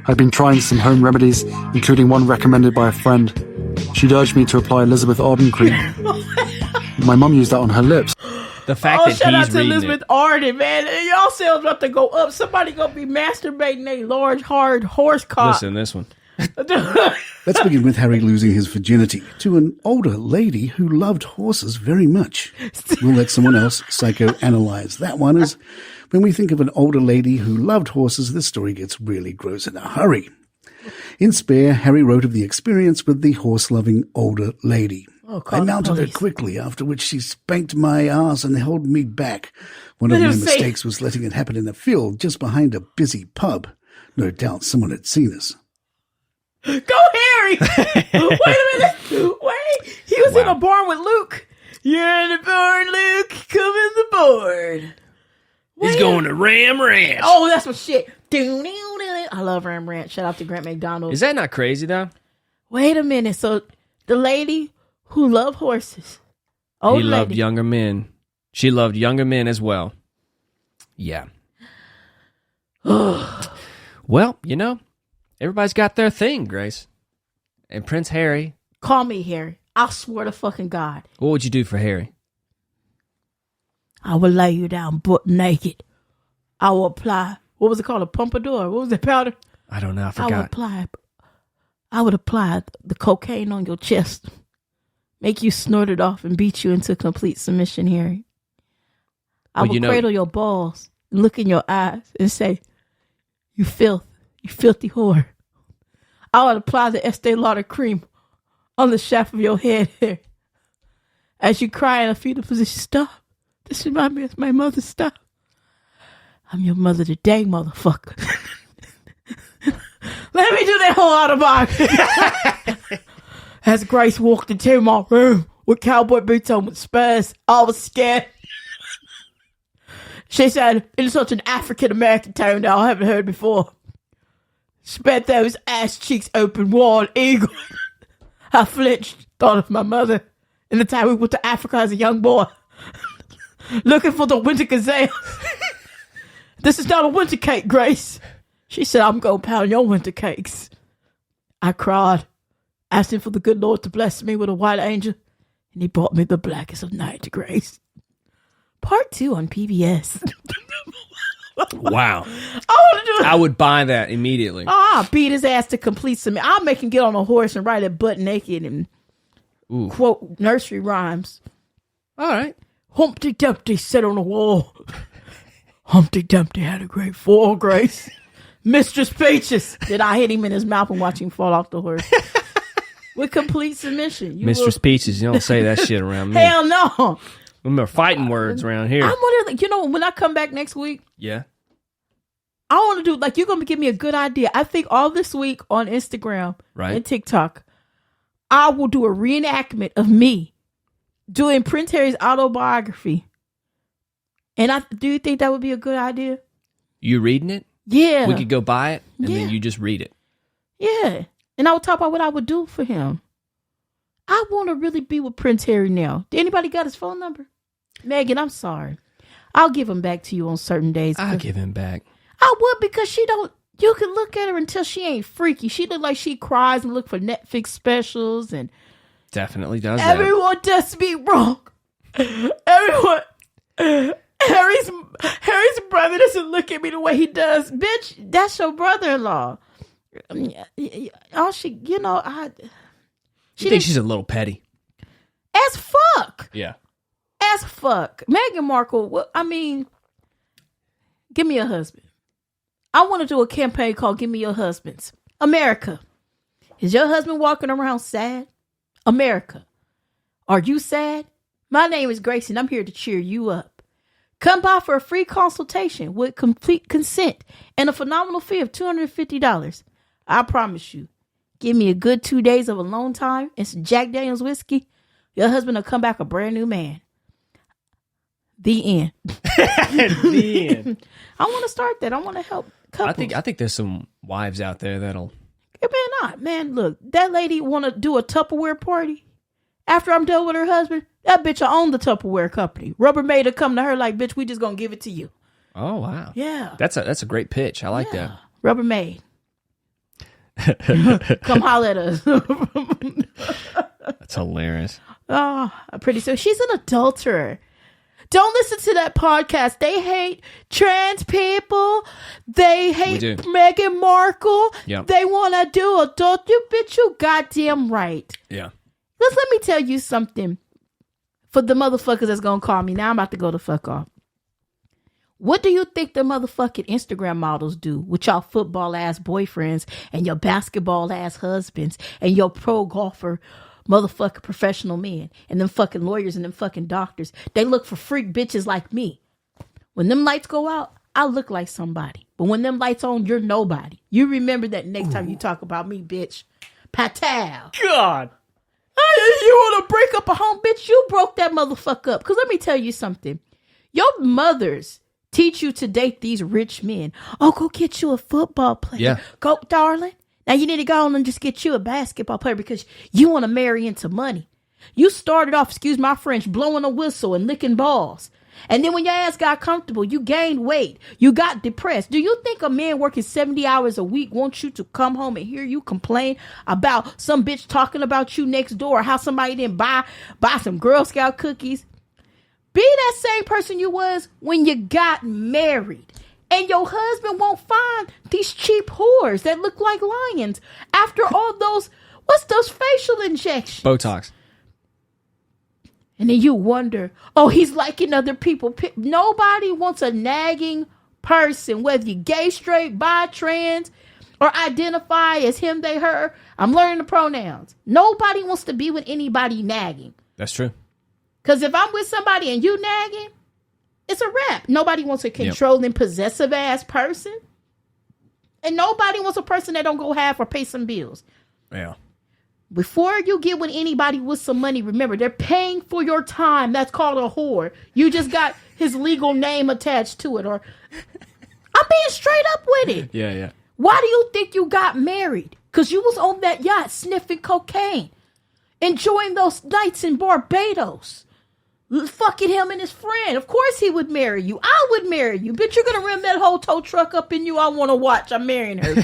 I'd been trying some home remedies, including one recommended by a friend. She'd urged me to apply Elizabeth Arden cream. My mum used that on her lips. The fact Oh, that shout out he's to reading Elizabeth it. Arden, man. Y'all sales about to go up. Somebody gonna be masturbating a large, hard horse cock. Listen to this one. Let's begin with Harry losing his virginity to an older lady who loved horses very much. We'll let someone else psychoanalyze that one, as when we think of an older lady who loved horses, the story gets really gross in a hurry. In Spare, Harry wrote of the experience with the horse-loving older lady. Oh, I mounted her police. quickly, after which she spanked my ass and held me back. One of Let my him say- mistakes was letting it happen in the field just behind a busy pub. No doubt someone had seen us. Go, Harry! Wait a minute. Wait. He was in a barn with Luke. You're in the barn, Luke. Come in the barn. He's going to Ram Ranch. Oh, that's my shit. I love Ram Ranch. Shout out to Grant McDonald. Is that not crazy, though? Wait a minute. So the lady who loved horses. He loved younger men. She loved younger men as well. Yeah. Well, you know, everybody's got their thing, Grace. And Prince Harry. Call me Harry. I swear to fucking God. What would you do for Harry? I will lay you down butt naked. I will apply, what was it called? A pompadour? What was that powder? I don't know. I I forgot. would apply the cocaine on your chest. Make you snort it off and beat you into complete submission, Harry. I Well, will you know- cradle your balls and look in your eyes and say, you filthy whore. I would apply the Estee Lauder cream on the shaft of your head here. As you cry in a fetal position, stop. This reminds me of my mother, stop. I'm your mother today, motherfucker. Let me do that whole autobiography. As Grace walked into my room with cowboy boots on with spurs, I was scared. She said, in such an African-American tone that I haven't heard before, spread those ass cheeks open wide, eagle. I flinched, thought of my mother, in the time we went to Africa as a young boy, looking for the winter gazelle. This is not a winter cake, Grace. She said, I'm going to pound your winter cakes. I cried, asking for the good Lord to bless me with a white angel, and he brought me the blackest of night, Grace. Part 2 on PBS. Wow. I want to do it. I would buy that immediately. I'll beat his ass to complete some. I'll make him get on a horse and ride it butt naked and Ooh. quote nursery rhymes. All right. Humpty Dumpty sat on the wall. Humpty Dumpty had a great fall, Grace. Mistress Peaches. Did I hit him in his mouth and watch him fall off the horse? With complete submission. Mistress Peaches, you don't say that shit around me. Hell no. Them are fighting words around here. I'm wondering, you know, when I come back next week, Yeah. I want to do, like, you're going to give me a good idea. I think all this week on Instagram Right. and TikTok, I will do a reenactment of me doing Prince Harry's autobiography. And do you think that would be a good idea? You reading it? Yeah. We could go buy it, and Yeah. then you just read it. Yeah. And I would talk about what I would do for him. I want to really be with Prince Harry now. Did anybody got his phone number? Megan, I'm sorry. I'll give him back to you on certain days. I'll give him back. I would, because you can look at her until she ain't freaky. She look like she cries and look for Netflix specials, and Definitely does that. everyone does me wrong. Everyone, Harry's brother doesn't look at me the way he does. Bitch, that's your brother-in-law. Oh, she She's a little petty. as fuck. Yeah. As fuck. Meghan Markle, give me a husband. I want to do a campaign called Give Me Your Husbands. America. Is your husband walking around sad? America. Are you sad? My name is Grace and I'm here to cheer you up. Come by for a free consultation with complete consent and a phenomenal fee of $250. I promise you. Give me a good 2 days of alone time and some Jack Daniels whiskey. Your husband will come back a brand new man. The end. The end. I want to start that. I want to help couples. I think there's some wives out there that'll. It may not. Man, look, that lady want to do a Tupperware party. After I'm done with her husband, that bitch will own the Tupperware company. Rubbermaid will come to her like, bitch, we just going to give it to you. Oh wow. Yeah. That's a great pitch. I like that. Rubbermaid. Come holler at us. That's hilarious. Oh, pretty soon. She's an adulterer. Don't listen to that podcast. They hate trans people. They hate do. Meghan Markle. Yep. They want to do adult. You bitch, you goddamn right. Yeah. Let me tell you something. For the motherfuckers that's going to call me. Now I'm about to go the fuck off. What do you think the motherfucking Instagram models do with y'all football ass boyfriends and your basketball ass husbands and your pro golfer motherfucking professional men and them fucking lawyers and them fucking doctors. They look for freak bitches like me. When them lights go out, I look like somebody. But when them lights on, you're nobody. You remember that next time you talk about me, bitch. Patal. God. You want to break up a home, bitch? You broke that motherfucker up. Because let me tell you something. Your mothers teach you to date these rich men. Oh, go get you a football player. Yeah. Go, darling. Now you need to go on and just get you a basketball player because you want to marry into money. You started off, excuse my French, blowing a whistle and licking balls. And then when your ass got comfortable, you gained weight. You got depressed. Do you think a man working 70 hours a week wants you to come home and hear you complain about some bitch talking about you next door or how somebody didn't buy some Girl Scout cookies? Be that same person you was when you got married. And your husband won't find these cheap whores that look like lions after all those, what's those facial injections? Botox. And then you wonder, oh, he's liking other people. Nobody wants a nagging person, whether you're gay, straight, bi, trans, or identify as him, they, her. I'm learning the pronouns. Nobody wants to be with anybody nagging. That's true. Because if I'm with somebody and you nagging, it's a wrap. Nobody wants a controlling, possessive ass person. And nobody wants a person that don't go half or pay some bills. Yeah. Before you get with anybody with some money, remember, they're paying for your time. That's called a whore. You just got his legal name attached to it. Or I'm being straight up with it. Yeah, yeah. Why do you think you got married? Because you was on that yacht sniffing cocaine. Enjoying those nights in Barbados. Fucking him and his friend. Of course he would marry you. I would marry you. Bitch, you're going to ram that whole tow truck up in you. I want to watch. I'm marrying her.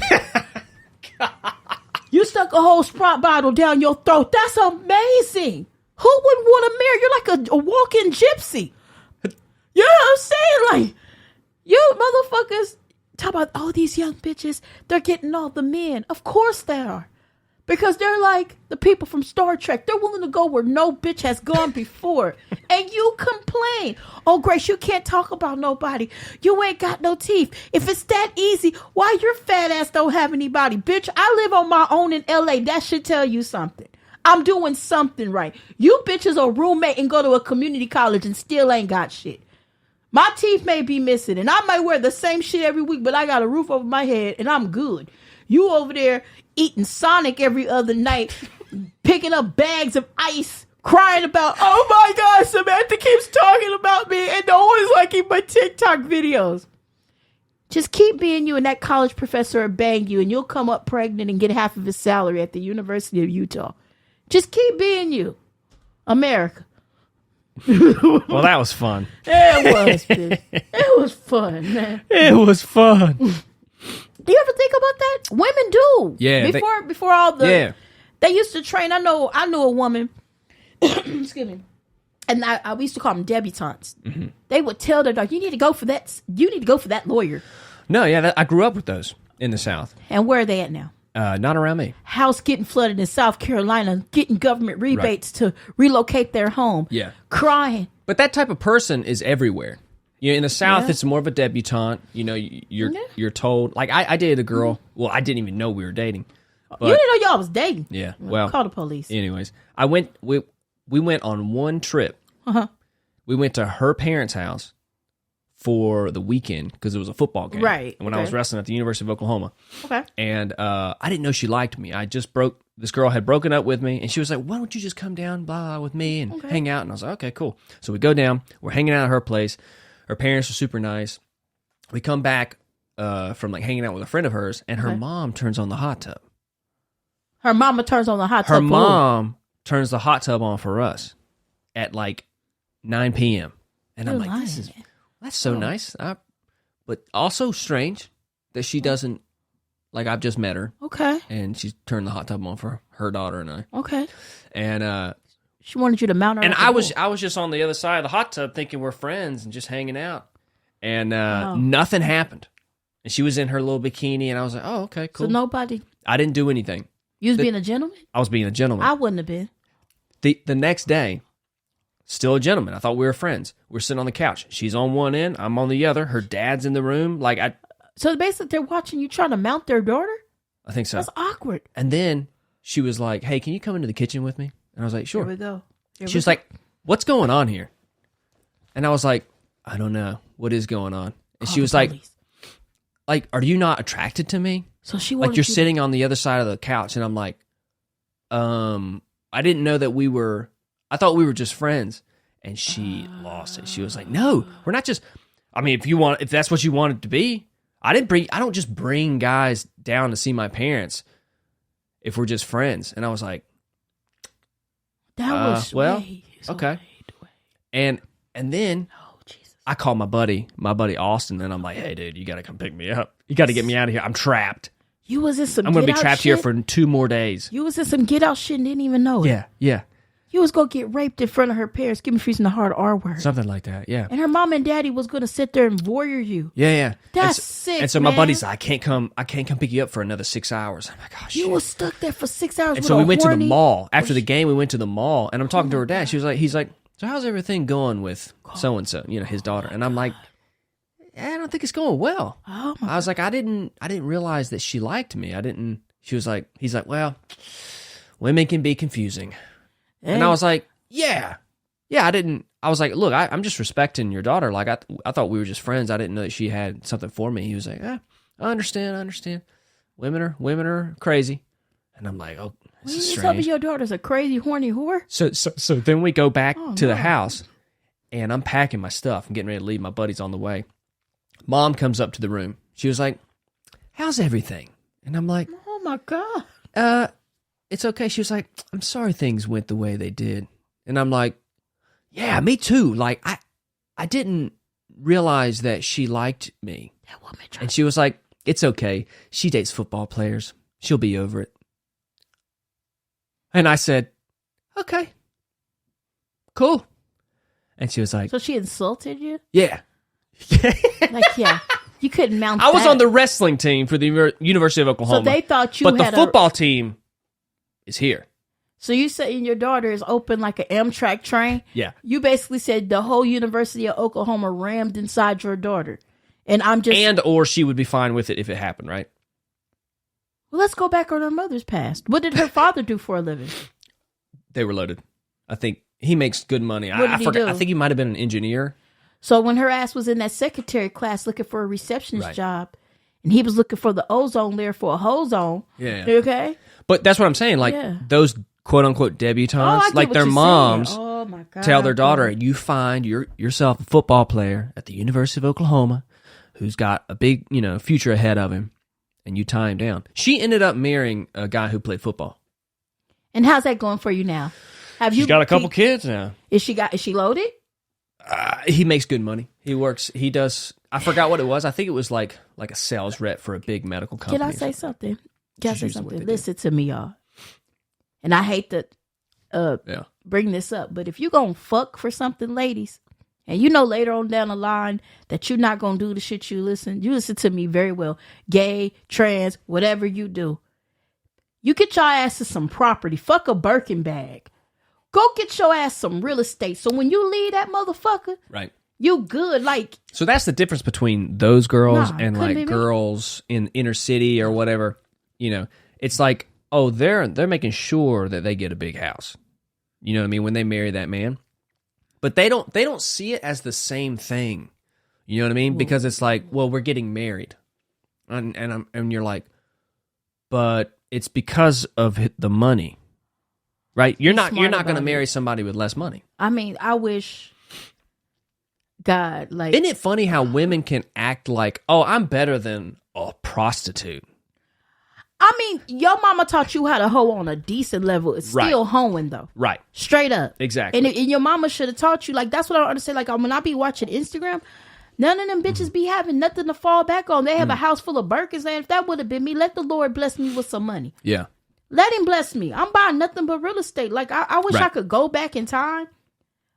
You stuck a whole Sprite bottle down your throat. That's amazing. Who wouldn't want to marry? You're like a walking gypsy. You know what I'm saying? Like, you motherfuckers talk about, oh, these young bitches, they're getting all the men. Of course they are. Because they're like the people from Star Trek. They're willing to go where no bitch has gone before. And you complain. Oh, Grace, you can't talk about nobody. You ain't got no teeth. If it's that easy, why your fat ass don't have anybody? Bitch, I live on my own in LA. That should tell you something. I'm doing something right. You bitches are roommate and go to a community college and still ain't got shit. My teeth may be missing and I might wear the same shit every week, but I got a roof over my head and I'm good. You over there eating Sonic every other night, picking up bags of ice, crying about, oh my God, Samantha keeps talking about me and no one's liking my TikTok videos. Just keep being you and that college professor will bang you and you'll come up pregnant and get half of his salary at the University of Utah. Just keep being you. America. Well, that was fun. It was, bitch. It was fun, man. It was fun. Do you ever think about that? Women do. Yeah. Before all the... Yeah. They used to train. I knew a woman. Excuse me. And we used to call them debutantes. Mm-hmm. They would tell their dog, you need to go for that. You need to go for that lawyer. No, yeah. I grew up with those in the South. And where are they at now? Not around me. House getting flooded in South Carolina, getting government rebates to relocate their home. Yeah. Crying. But that type of person is everywhere. You know, in the South, it's more of a debutante. You know, you're told. Like, I dated a girl. Well, I didn't even know we were dating. But, you didn't know y'all was dating. Yeah. Well, call the police. Anyways, we went on one trip. Uh-huh. We went to her parents' house for the weekend because it was a football game. Right. When I was wrestling at the University of Oklahoma. Okay. And I didn't know she liked me. This girl had broken up with me, and she was like, why don't you just come down with me and hang out? And I was like, okay, cool. So we go down. We're hanging out at her place. Her parents are super nice. We come back from like hanging out with a friend of hers, and her mom turns on the hot tub. Her mama turns on the hot tub. Her mom turns the hot tub on for us at like 9 p.m. And I'm like, that's so nice. But also strange that she doesn't, like, I've just met her. Okay. And she's turned the hot tub on for her daughter and I. Okay. And she wanted you to mount her. And I was just on the other side of the hot tub thinking we're friends and just hanging out. And nothing happened. And she was in her little bikini and I was like, oh, okay, cool. So nobody. I didn't do anything. You was being a gentleman? I was being a gentleman. I wouldn't have been. The next day, still a gentleman. I thought we were friends. We're sitting on the couch. She's on one end. I'm on the other. Her dad's in the room. So basically they're watching you trying to mount their daughter? I think so. That's awkward. And then she was like, hey, can you come into the kitchen with me? And I was like, sure. Here we go. She was like, what's going on here? And I was like, I don't know. What is going on? And she was like, are you not attracted to me? So she like you're sitting on the other side of the couch. And I'm like, I didn't know that I thought we were just friends. And she lost it. She was like, no, we're not just, I mean, if that's what you want it to be, I don't just bring guys down to see my parents if we're just friends. And I was like, that was okay. And then I called my buddy Austin, and I'm like, hey, dude, you got to come pick me up. You got to get me out of here. I'm trapped. You was in some I'm going to be trapped shit? here for 2 more days. You was in some get out shit and didn't even know it. Yeah. You was going to get raped in front of her parents. Give me freezing the hard R word. Something like that, yeah. And her mom and daddy was going to sit there and warrior you. Yeah. That's sick, And so man. my buddy's like, I can't come pick you up for another 6 hours. I'm like, oh, shit. You was stuck there for 6 hours. And so we went to the mall. After the game, we went to the mall, and I'm talking to her dad. He's like, so how's everything going with so-and-so, his daughter? And I'm like, I don't think it's going well. Oh I was like, I didn't realize that she liked me. He's like, well, women can be confusing. Hey. And I was like, yeah, I was like, look, I'm just respecting your daughter. Like, I thought we were just friends. I didn't know that she had something for me. He was like, I understand. Women are crazy. And I'm like, oh, this is you tell me strange. your daughter's a crazy, horny whore? So then we go back to the house, and I'm packing my stuff. I'm getting ready to leave. My buddy's on the way. Mom comes up to the room. She was like, how's everything? And I'm like, oh, my God. It's okay. She was like, I'm sorry things went the way they did. And I'm like, yeah, me too. Like, I didn't realize that she liked me. That woman and she was like, it's okay. She dates football players. She'll be over it. And I said, okay, cool. And she was like, so she insulted you? Yeah. Like, yeah. You couldn't mount I was that. on the wrestling team for the University of Oklahoma. So they thought you but had the football team is here. So you saying your daughter is open like an Amtrak train? Yeah. You basically said the whole University of Oklahoma rammed inside your daughter. And I'm just... or she would be fine with it if it happened, right? Well, let's go back on her mother's past. What did her father do for a living? They were loaded. I think he makes good money. What did he do? I think he might have been an engineer. So when her ass was in that secretary class looking for a receptionist job, and he was looking for the ozone layer for a hozone. Yeah. Okay? But that's what I'm saying. Like, those quote-unquote debutantes, like their moms tell their daughter, you find yourself a football player at the University of Oklahoma who's got a big, future ahead of him, and you tie him down. She ended up marrying a guy who played football. And how's that going for you now? She's got a couple kids now. Is she loaded? He makes good money. He does, I forgot what it was. I think it was like a sales rep for a big medical company. Can I say something? Listen to me, y'all. And I hate to bring this up, but if you're going to fuck for something, ladies, and later on down the line that you're not going to do the shit you listen to me very well. Gay, trans, whatever you do. You get your ass to some property. Fuck a Birkin bag. Go get your ass some real estate. So when you leave that motherfucker, right, you good. Like, so that's the difference between those girls and couldn't be like me. girls in inner city or whatever. It's like, oh, they're making sure that they get a big house. You know what I mean? When they marry that man. But they don't see it as the same thing. You know what I mean? Because it's like, well, we're getting married. And you're like, but it's because of the money. Right? You're not going to marry somebody with less money. I mean, I wish God, like, isn't it funny how women can act like, oh, I'm better than a prostitute? I mean, your mama taught you how to hoe on a decent level. It's still hoeing, though. Right. Straight up. Exactly. And your mama should have taught you. Like, that's what I don't understand. Like, when I be watching Instagram, none of them bitches be having nothing to fall back on. They have a house full of Birkins. And if that would have been me, let the Lord bless me with some money. Yeah. Let him bless me. I'm buying nothing but real estate. Like, I wish I could go back in time.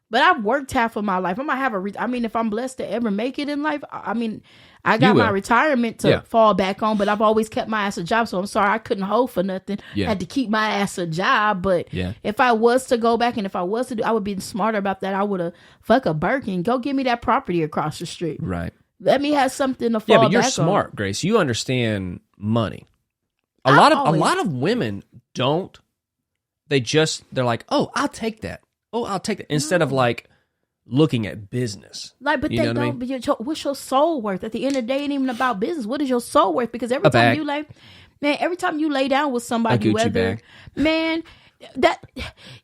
But I've worked half of my life. I might have if I'm blessed to ever make it in life, I mean, I got my retirement to fall back on, but I've always kept my ass a job. So I'm sorry I couldn't hold for nothing. I had to keep my ass a job. But if I was to go back and if I was to do, I would be smarter about that. I would have fuck a Birkin. Go give me that property across the street. Right. Let me have something to fall back on. Yeah, but you're smart, Grace. You understand money. A lot of women don't, they're like, oh, I'll take that. Oh, I'll take that. Instead of like looking at business. Like, but You they know what I don't. mean? But what's your soul worth? At the end of the day, it ain't even about business. What is your soul worth? Because every A time bag. you lay, man, every time you lay down with A somebody, Gucci whether bag. man, that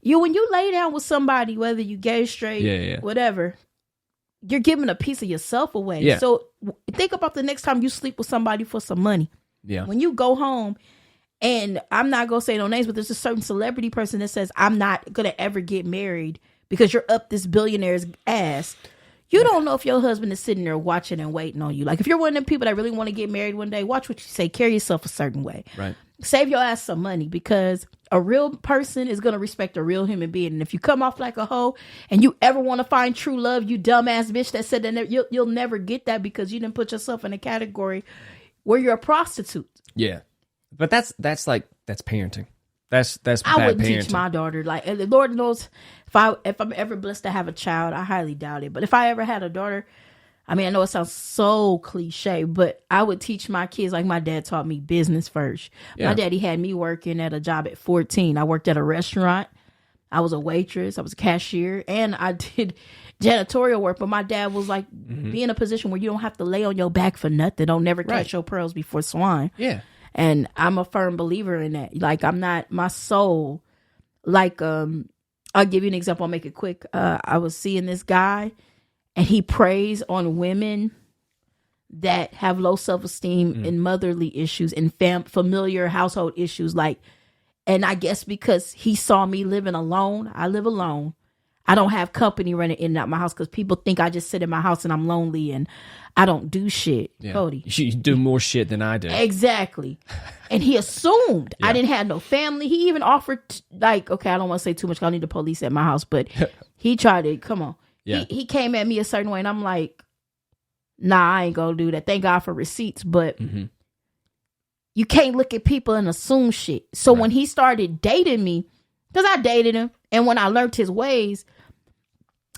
when you lay down with somebody, whether you gay, straight, Yeah. whatever, you're giving a piece of yourself away. Yeah. So think about the next time you sleep with somebody for some money. Yeah. When you go home, and I'm not gonna say no names, but there's a certain celebrity person that says, I'm not gonna ever get married because you're up this billionaire's ass. You don't know if your husband is sitting there watching and waiting on you. Like, if you're one of them people that really want to get married one day, watch what you say. Carry yourself a certain way. Right. Save your ass some money, because a real person is going to respect a real human being. And if you come off like a hoe and you ever want to find true love, you dumbass bitch that said that you'll never get that, because you didn't put yourself in a category where you're a prostitute. Yeah. But that's parenting. That's I bad wouldn't parenting. teach my daughter. Like, and the Lord knows, if I'm ever blessed to have a child, I highly doubt it. But if I ever had a daughter, I mean, I know it sounds so cliche, but I would teach my kids like my dad taught me, business first. Yeah. My daddy had me working at a job at 14. I worked at a restaurant. I was a waitress. I was a cashier, and I did janitorial work. But my dad was like, be in a position where you don't have to lay on your back for nothing. Don't never catch Right. your pearls before swine. Yeah. And I'm a firm believer in that. Like, I'm not, my soul, like, I'll give you an example. I'll make it quick. I was seeing this guy, and he preys on women that have low self-esteem and motherly issues and familiar household issues. Like, and I guess because he saw me living alone, I live alone. I don't have company running in and out my house, because people think I just sit in my house and I'm lonely and I don't do shit. Yeah. Cody. You do more shit than I do. Exactly. And he assumed I didn't have no family. He even offered, like, okay, I don't want to say too much, 'cause I need the police at my house, but he tried to, come on. Yeah. He came at me a certain way, and I'm like, nah, I ain't gonna do that. Thank God for receipts, but you can't look at people and assume shit. So when he started dating me, because I dated him, and when I learned his ways,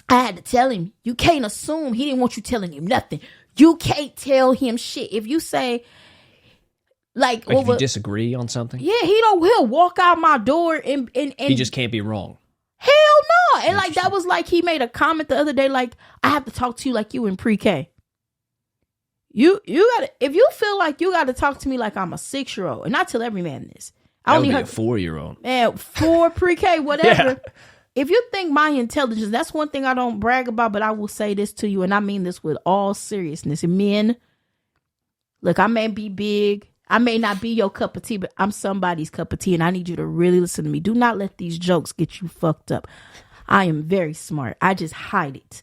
I had to tell him, you can't assume. He didn't want you telling him nothing. You can't tell him shit. If you say, like if you disagree on something, yeah, he'll walk out my door and he just can't be wrong. hell no. And like, that was like, he made a comment the other day, like, I have to talk to you like you in pre-K. You gotta, if you feel like you gotta talk to me like I'm a 6-year-old, and I tell every man this. I That only would be heard a 4-year-old. man, 4 pre-K, whatever. Yeah. If you think my intelligence, that's one thing I don't brag about, but I will say this to you, and I mean this with all seriousness. Men, look, I may be big, I may not be your cup of tea, but I'm somebody's cup of tea, and I need you to really listen to me. Do not let these jokes get you fucked up. I am very smart. I just hide it.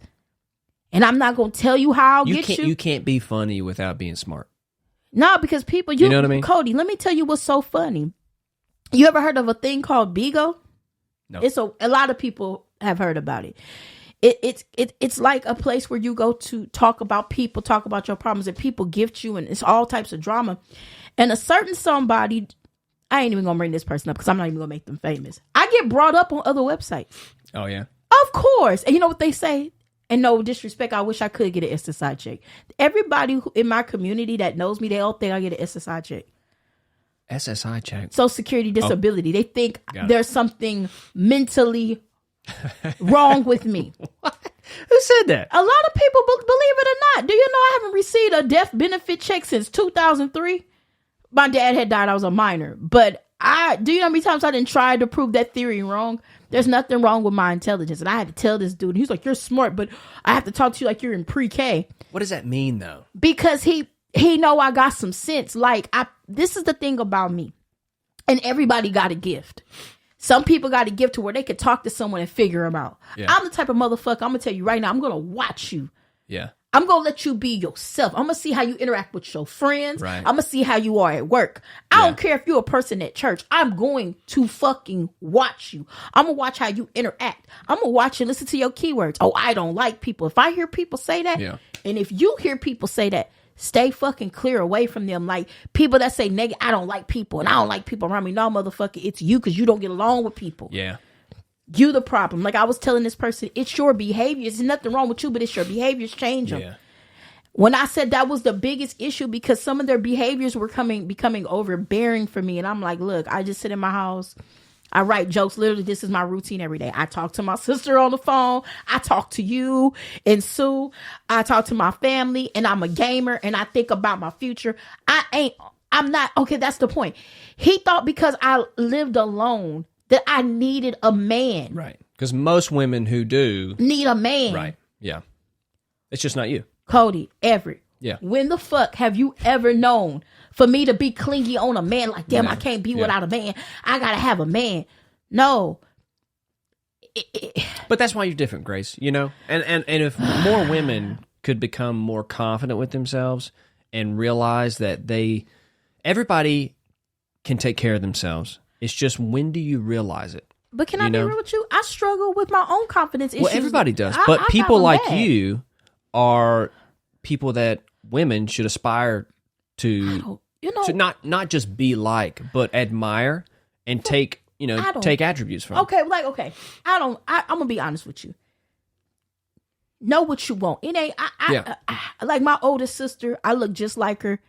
And I'm not going to tell you how I'll get you. You can't be funny without being smart. No, because people, You know what I mean? Cody, let me tell you what's so funny. You ever heard of a thing called Bigo? No. It's a lot of people have heard about it. It's like a place where you go to talk about people, talk about your problems, and people gift you, and it's all types of drama. And a certain somebody, I ain't even gonna bring this person up because I'm not even gonna make them famous. I get brought up on other websites. Oh yeah. Of course. And you know what they say? And no disrespect, I wish I could get an SSI check. Everybody in my community that knows me, they all think I get an SSI check. SSI check. Social Security disability. They think Got it. there's something mentally wrong with me. Who said that? A lot of people, believe it or not, do you know I haven't received a death benefit check since 2003? My dad had died. I was a minor. But do you know how many times I didn't try to prove that theory wrong? There's nothing wrong with my intelligence. And I had to tell this dude, he's like, you're smart, but I have to talk to you like you're in pre-K. What does that mean though? Because he know I got some sense. Like, this is the thing about me. And everybody got a gift. Some people got a gift to where they could talk to someone and figure them out. Yeah. I'm the type of motherfucker, I'm going to tell you right now, I'm going to watch you. Yeah. I'm going to let you be yourself. I'm going to see how you interact with your friends. Right. I'm going to see how you are at work. I don't care if you're a person at church. I'm going to fucking watch you. I'm going to watch how you interact. I'm going to watch and listen to your keywords. Oh, I don't like people. If I hear people say that, and if you hear people say that, stay fucking clear away from them. Like, people that say negative, I don't like people and I don't like people around me. No, motherfucker, it's you, because you don't get along with people. Yeah. You the problem. Like I was telling this person, it's your behaviors. There's nothing wrong with you, but it's your behaviors. Change them. Yeah. When I said that was the biggest issue, because some of their behaviors were becoming overbearing for me. And I'm like, look, I just sit in my house. I write jokes. Literally, this is my routine every day. I talk to my sister on the phone. I talk to you and Sue. I talk to my family, and I'm a gamer, and I think about my future. I'm not, okay, that's the point. He thought because I lived alone that I needed a man. Right. Because most women who do need a man. Right. Yeah. It's just not you. Cody, Everett. Yeah. When the fuck have you ever known for me to be clingy on a man? Like, damn, I can't be without a man. I gotta have a man. No. But that's why you're different, Grace. You know? And if more women could become more confident with themselves and realize that everybody can take care of themselves. It's just, when do you realize it? But can I be real with you? I struggle with my own confidence issues. Well, everybody does. But people like you are people that women should aspire to, to not just be like, but admire and take attributes from. Okay, okay. I'm gonna be honest with you. Know what you want. It ain't. I like my oldest sister. I look just like her.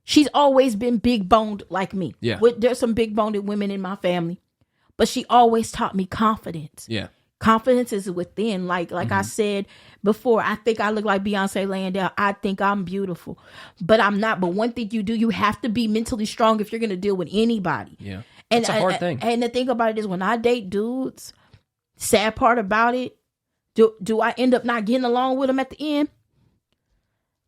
She's always been big boned like me. Yeah. There's some big boned women in my family, but she always taught me confidence. Yeah. Confidence is within. Like I said before, I think I look like Beyonce laying down. I think I'm beautiful, but I'm not. But one thing you have to be mentally strong if you're going to deal with anybody. Yeah. And it's a hard thing. And the thing about it is, when I date dudes, sad part about it, do I end up not getting along with them at the end?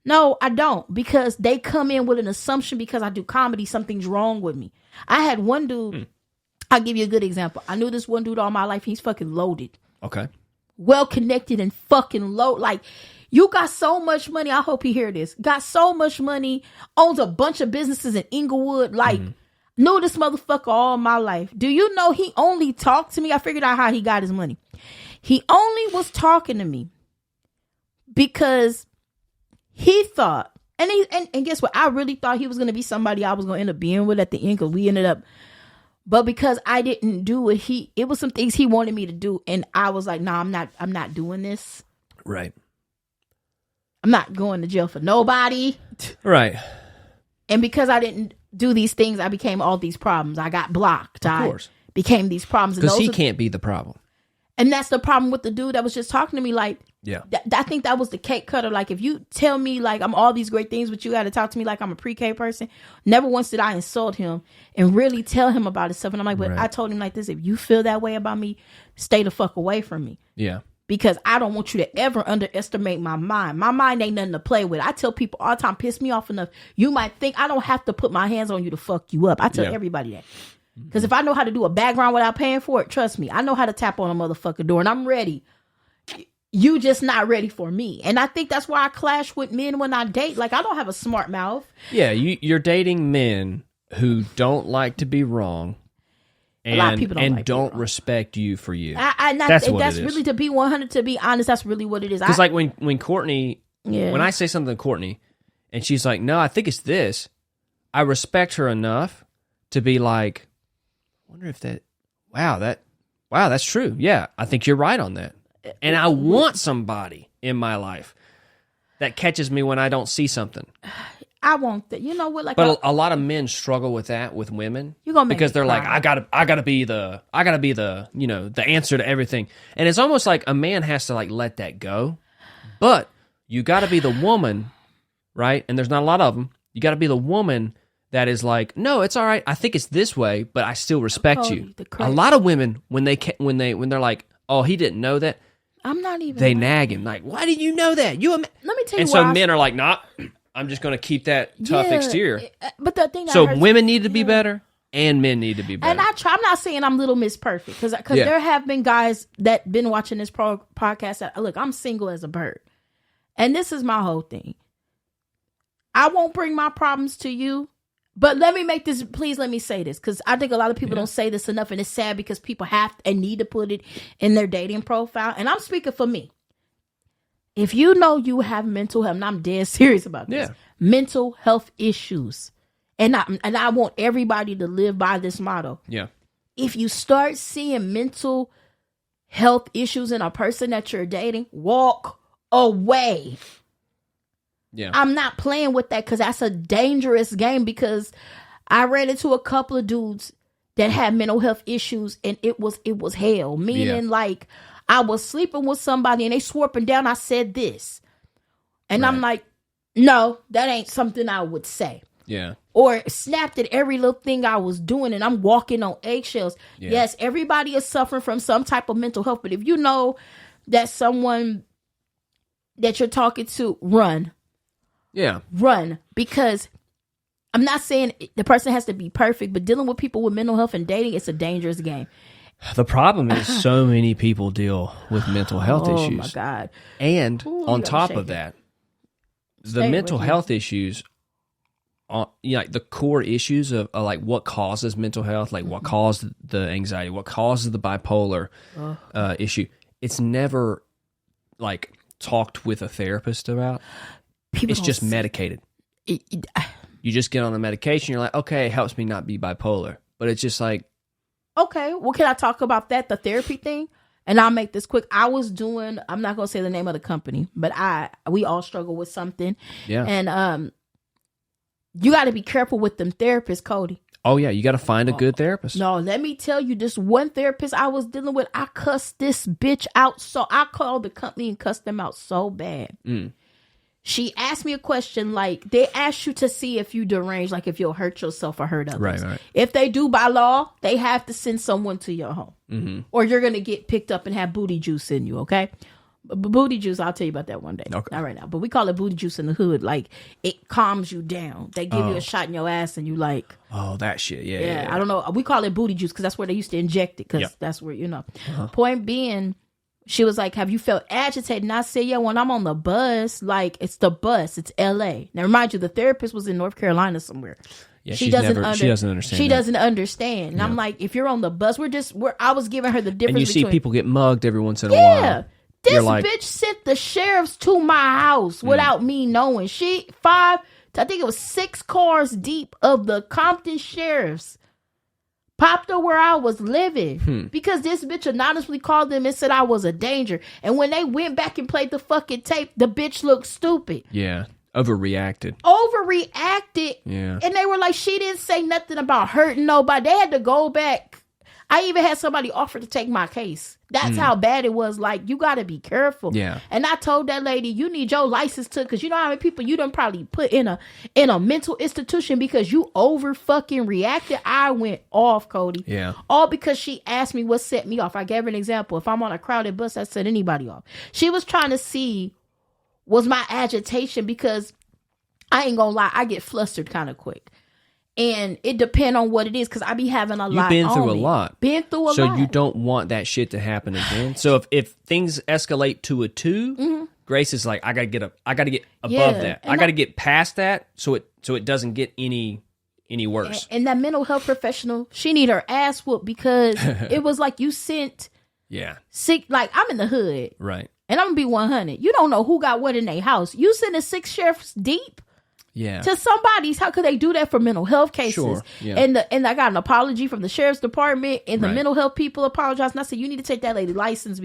No, I don't, because they come in with an assumption because I do comedy, something's wrong with me. I had one dude, I'll give you a good example. I knew this one dude all my life. He's fucking loaded. Okay. Well connected and fucking low. Like, you got so much money. I hope he hear this. Got so much money, owns a bunch of businesses in Inglewood. Like, knew this motherfucker all my life. Do you know he only talked to me? I figured out how he got his money. He only was talking to me because he thought, and guess what? I really thought he was going to be somebody I was going to end up being with at the end, because we ended up, but because I didn't do it, it was some things he wanted me to do, and I was like, nah, I'm not doing this. Right. I'm not going to jail for nobody. Right. And because I didn't do these things, I became all these problems. I got blocked. Of course. I became these problems. Because he can't be the problem. And that's the problem with the dude that was just talking to me. Like, yeah, I think that was the cake cutter. Like, if you tell me like I'm all these great things, but you got to talk to me like I'm a pre-K person. Never once did I insult him and really tell him about himself. And I'm like, but I told him like this: if you feel that way about me, stay the fuck away from me. Yeah. Because I don't want you to ever underestimate my mind. My mind ain't nothing to play with. I tell people all the time, piss me off enough, you might think I don't have to put my hands on you to fuck you up. I tell everybody that. Because if I know how to do a background without paying for it, trust me, I know how to tap on a motherfucker door, and I'm ready. You just not ready for me. And I think that's why I clash with men when I date. Like, I don't have a smart mouth. Yeah, you're dating men who don't like to be wrong. And, a lot of people don't respect you for you. That's what it is. Really, to be 100, to be honest, that's really what it is. Because like when Courtney, when I say something to Courtney, and she's like, no, I think it's this, I respect her enough to be like, I wonder if that's true. Yeah, I think you're right on that. And I want somebody in my life that catches me when I don't see something. I want that. You know what? Like, but a lot of men struggle with that with women. You're gonna make because they're cry. like, I gotta be the the answer to everything. And it's almost like a man has to like let that go. But you got to be the woman, right? And there's not a lot of them. You got to be the woman that is like, no, it's all right. I think it's this way, but I still respect you. A lot of women when they're like, oh, he didn't know that. I'm not even. They nag him like, why did you know that? Let me tell you. And so men are like, nah, I'm just going to keep that tough exterior. But the thing. So women need to be better, and men need to be better. And I'm not saying I'm Little Miss Perfect, because there have been guys that been watching this podcast that, look, I'm single as a bird, and this is my whole thing. I won't bring my problems to you. But let me make this, please let me say this, because I think a lot of people don't say this enough, and it's sad because people have and need to put it in their dating profile. And I'm speaking for me. If you know you have mental health, and I'm dead serious about this, mental health issues, and I want everybody to live by this motto. Yeah. If you start seeing mental health issues in a person that you're dating, walk away. Yeah. I'm not playing with that, because that's a dangerous game, because I ran into a couple of dudes that had mental health issues, and it was hell. Meaning, like, I was sleeping with somebody and they swore up and down I said this, and I'm like, no, that ain't something I would say. Yeah. Or snapped at every little thing I was doing, and I'm walking on eggshells. Yeah. Yes, everybody is suffering from some type of mental health, but if you know that someone that you're talking to, run. Yeah. Run, because I'm not saying the person has to be perfect, but dealing with people with mental health and dating, it's a dangerous game. The problem is so many people deal with mental health issues. Oh my God. And Ooh, on you gotta top shake of it. that, the Stay mental with me. health issues, like the core issues of like what causes mental health, like what caused the anxiety, what causes the bipolar issue. It's never like talked with a therapist about. People It's don't just see- medicated. You just get on the medication. You're like, okay, it helps me not be bipolar. But it's just like, Okay, well, can I talk about that, the therapy thing? And I'll make this quick. I was doing, I'm not going to say the name of the company, but we all struggle with something. yeah. And you got to be careful with them therapists, Cody. Oh, yeah. You got to find a good therapist. No, let me tell you, this one therapist I was dealing with, I cussed this bitch out. So I called the company and cussed them out so bad. She asked me a question like, they ask you to see if you deranged, like if you'll hurt yourself or hurt others. Right. If they do by law, they have to send someone to your home. Or you're going to get picked up and have booty juice in you, okay? Booty juice, I'll tell you about that one day. Okay. Not right now. But we call it booty juice in the hood. Like, it calms you down. They give you a shot in your ass and you like... Oh, that shit. Yeah. Yeah, I don't know. We call it booty juice because that's where they used to inject it because that's where, Point being, she was like, have you felt agitated? And I said, yeah, when I'm on the bus, like, it's the bus. It's L.A. Now, remind you, the therapist was in North Carolina somewhere. Yeah, She she doesn't understand. She that. doesn't understand. And I'm like, if you're on the bus, I was giving her the difference And you see between... people get mugged every once in a Yeah. while. This You're like- bitch sent the sheriffs to my house without me knowing. I think it was 6 cars deep of the Compton sheriffs popped up where I was living because this bitch anonymously called them and said I was a danger. And when they went back and played the fucking tape, the bitch looked stupid. Yeah. Overreacted. Overreacted. Yeah. And they were like, she didn't say nothing about hurting nobody. They had to go back. I even had somebody offer to take my case. That's how bad it was. Like, you got to be careful. Yeah. And I told that lady, you need your license too, because you know how many people you done probably put in a mental institution because you over fucking reacted. I went off, Cody. Yeah. All because she asked me what set me off. I gave her an example. If I'm on a crowded bus, I set anybody off. She was trying to see was my agitation, because I ain't gonna lie, I get flustered kind of quick. And it depends on what it is, because I be having a lot. You've been through on a me. lot. Been through a lot. So you don't want that shit to happen again. So if things escalate to a 2, Grace is like, I gotta get above Yeah, that. and I gotta get past that so it doesn't get any worse. And that mental health professional, she need her ass whooped, because it was like you sent Yeah. sick. Like, I'm in the hood, Right. and I'm gonna be 100. You don't know who got what in their house. You sending 6 sheriffs deep Yeah. to somebody's. How could they do that for mental health cases? Sure, yeah. And I got an apology from the sheriff's department, and the Right. mental health people apologized. And I said, you need to take that lady license,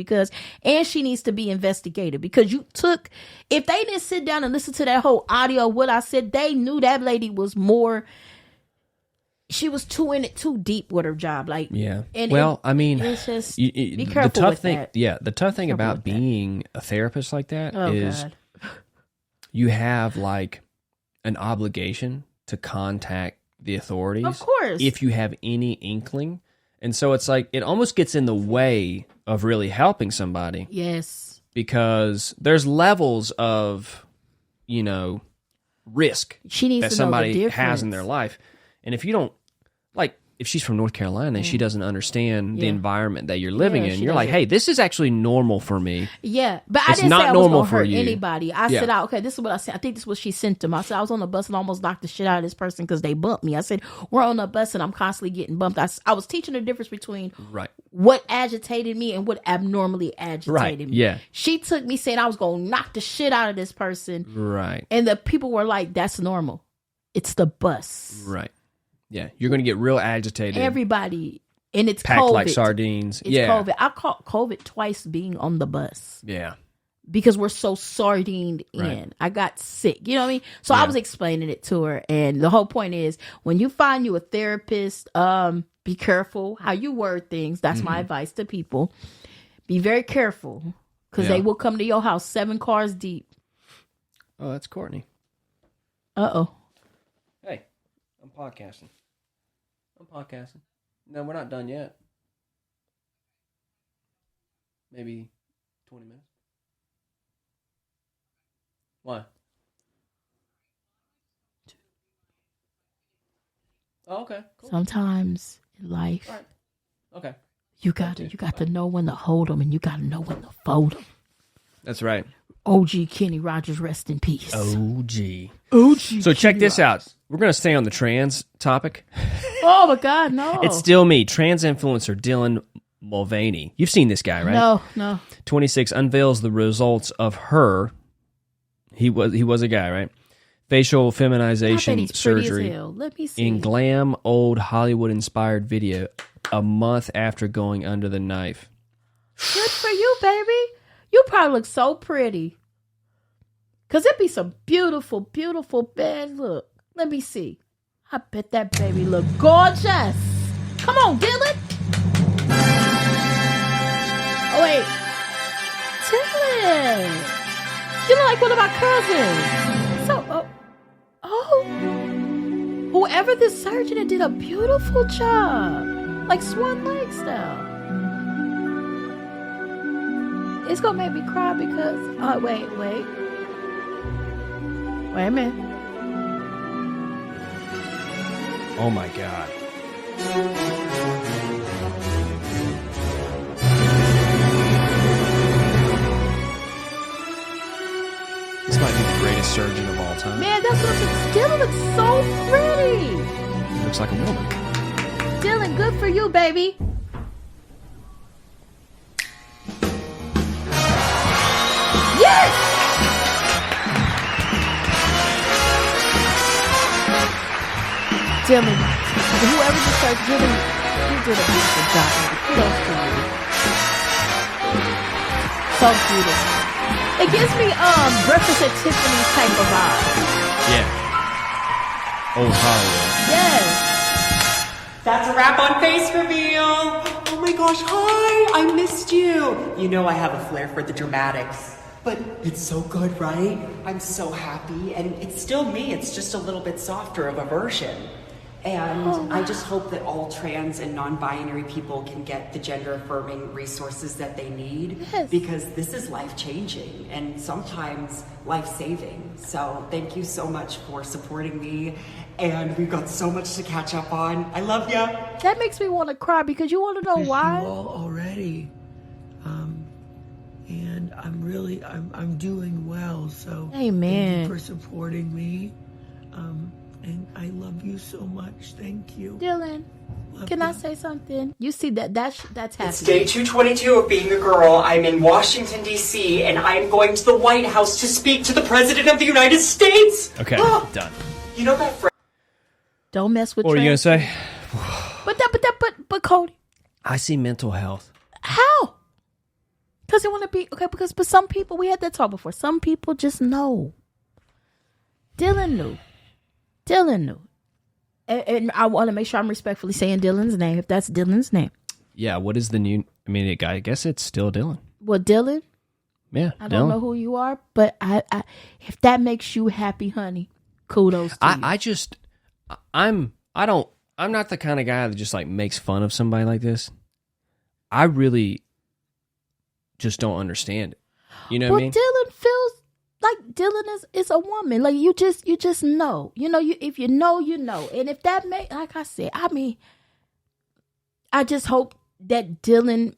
and she needs to be investigated, because if they didn't sit down and listen to that whole audio of what I said, they knew that lady was she was too deep with her job. Like, Yeah. And well, I mean, it's just be be careful the tough with thing. that. Yeah, the tough thing Careful about with that. being a therapist like that is Oh God. you have like an obligation to contact the authorities, Of course. if you have any inkling. And so it's like it almost gets in the way of really helping somebody, Yes. because there's levels of, risk She needs that to know the somebody difference. has in their life. And if you don't, like, if she's from North Carolina and she doesn't understand the Yeah. environment that you're living Yeah, in, she you're like, doesn't. hey, this is actually normal for me. Yeah, but I It's didn't not say I was normal gonna for hurt you. anybody. I Yeah. said, okay, this is what I said. I think this is what she sent them. I said, I was on the bus and almost knocked the shit out of this person because they bumped me. I said, we're on the bus and I'm constantly getting bumped. I was teaching the difference between Right. what agitated me and what abnormally agitated Right, me. yeah. She took me saying I was going to knock the shit out of this person. Right. And the people were like, that's normal. It's the bus. Right. Yeah. You're going to get real agitated. Everybody. And it's packed COVID. like sardines. It's yeah. COVID. I caught COVID twice being on the bus, Yeah. because we're so sardined in. Right. I got sick. You know what I mean? So I Yeah. was explaining it to her. And the whole point is, when you find you a therapist, be careful how you word things. That's my advice to people. Be very careful because they will come to your house 7 cars deep. Oh, that's Courtney. Uh-oh. Hey, I'm podcasting. No, we're not done yet. Maybe 20 minutes. Why? Oh, okay. Cool. Sometimes in life, All right. Okay. you got to know when to hold them and you got to know when to fold them. That's right. OG Kenny Rogers, rest in peace. OG. So OG. check this out. We're going to stay on the trans topic. Oh my God, no. It's still me, trans influencer Dylan Mulvaney. You've seen this guy, right? No. 26 unveils the results of her. He was a guy, right? Facial I bet feminization he's pretty as surgery hell. Let me see. in glam old Hollywood inspired video a month after going under the knife. Good for you, baby. You probably look so pretty. Cause it be some beautiful, beautiful bed. Look, let me see. I bet that baby look gorgeous. Come on, Dylan. Oh wait, Dylan. You look like one of my cousins. So, whoever this surgeon did a beautiful job, like swan lake style. It's gonna make me cry because wait a minute. Oh my God. This might be the greatest surgeon of all time. Man, that's what I'm saying. Dylan looks so pretty. Looks like a woman. Dylan, good for you, baby. Yes! Dylan, whoever just started Dylan, you did a beautiful job. Kudos to you. So beautiful. It gives me Breakfast at Tiffany's type of vibe. Yeah. Old Hollywood. Yes. That's a wrap on face reveal. Oh my gosh, hi, I missed you. You know I have a flair for the dramatics. But it's so good, right? I'm so happy, and it's still me. It's just a little bit softer of a version. And I just hope that all trans and non-binary people can get the gender-affirming resources that they need. Yes. Because this is life-changing and sometimes life-saving. So thank you so much for supporting me. And we've got so much to catch up on. I love ya. That makes me want to cry because you want to know why? You all already. And I'm doing well. So Amen. Thank you for supporting me. And I love you so much. Thank you. Dylan, can I say something? You see that's It's happening. day 222 of being a girl. I'm in Washington, D.C., and I'm going to the White House to speak to the President of the United States. Okay, done. You know that phrase? Don't mess with What were you going to say? But Cody, I see mental health. how? Because they want to be, okay, but some people, we had that talk before. Some people just know. Dylan knew. And I want to make sure I'm respectfully saying Dylan's name, if that's Dylan's name. Yeah, what is the new... I mean, I guess it's still Dylan. Well, Dylan, Yeah, I don't know who you are, but I if that makes you happy, honey, kudos to you. I'm not the kind of guy that just like makes fun of somebody like this. I really just don't understand it. You know what I mean? Dylan feels like Dylan is a woman. Like you just know. You know, if you know, you know. And if that like I said, I mean, I just hope that Dylan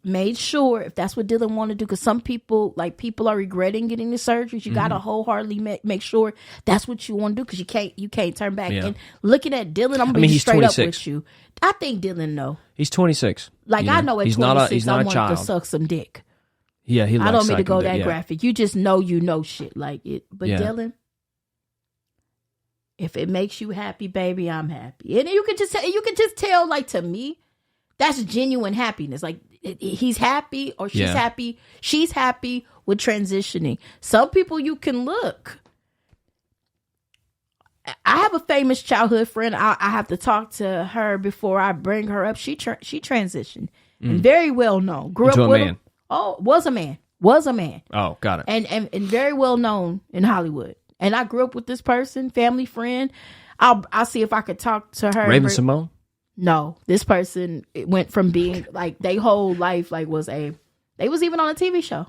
made sure, if that's what Dylan wanted to do, because some people are regretting getting the surgeries. You gotta wholeheartedly make sure that's what you want to do, because you can't turn back. Yeah. And looking at Dylan, I'm being he's straight 26. up with you. I think Dylan know. He's 26. Like I know at he's 26, he's I not a want child. to suck some dick. Yeah, he. I don't mean to go sucking that dick, graphic. You just know shit like it. But Yeah. Dylan, if it makes you happy, baby, I'm happy. And you can just tell, like, to me, that's genuine happiness. Like he's happy or she's happy. She's happy with transitioning. Some people you can look I have a famous childhood friend. I have to talk to her before I bring her up. She transitioned and very well known. Grew Into up a with man. him. Oh, was a man. Was a man. Oh, got it. And very well known in Hollywood. And I grew up with this person, family friend. I'll see if I could talk to her. Raven Simone? No, this person, it went from being like their whole life they was even on a TV show.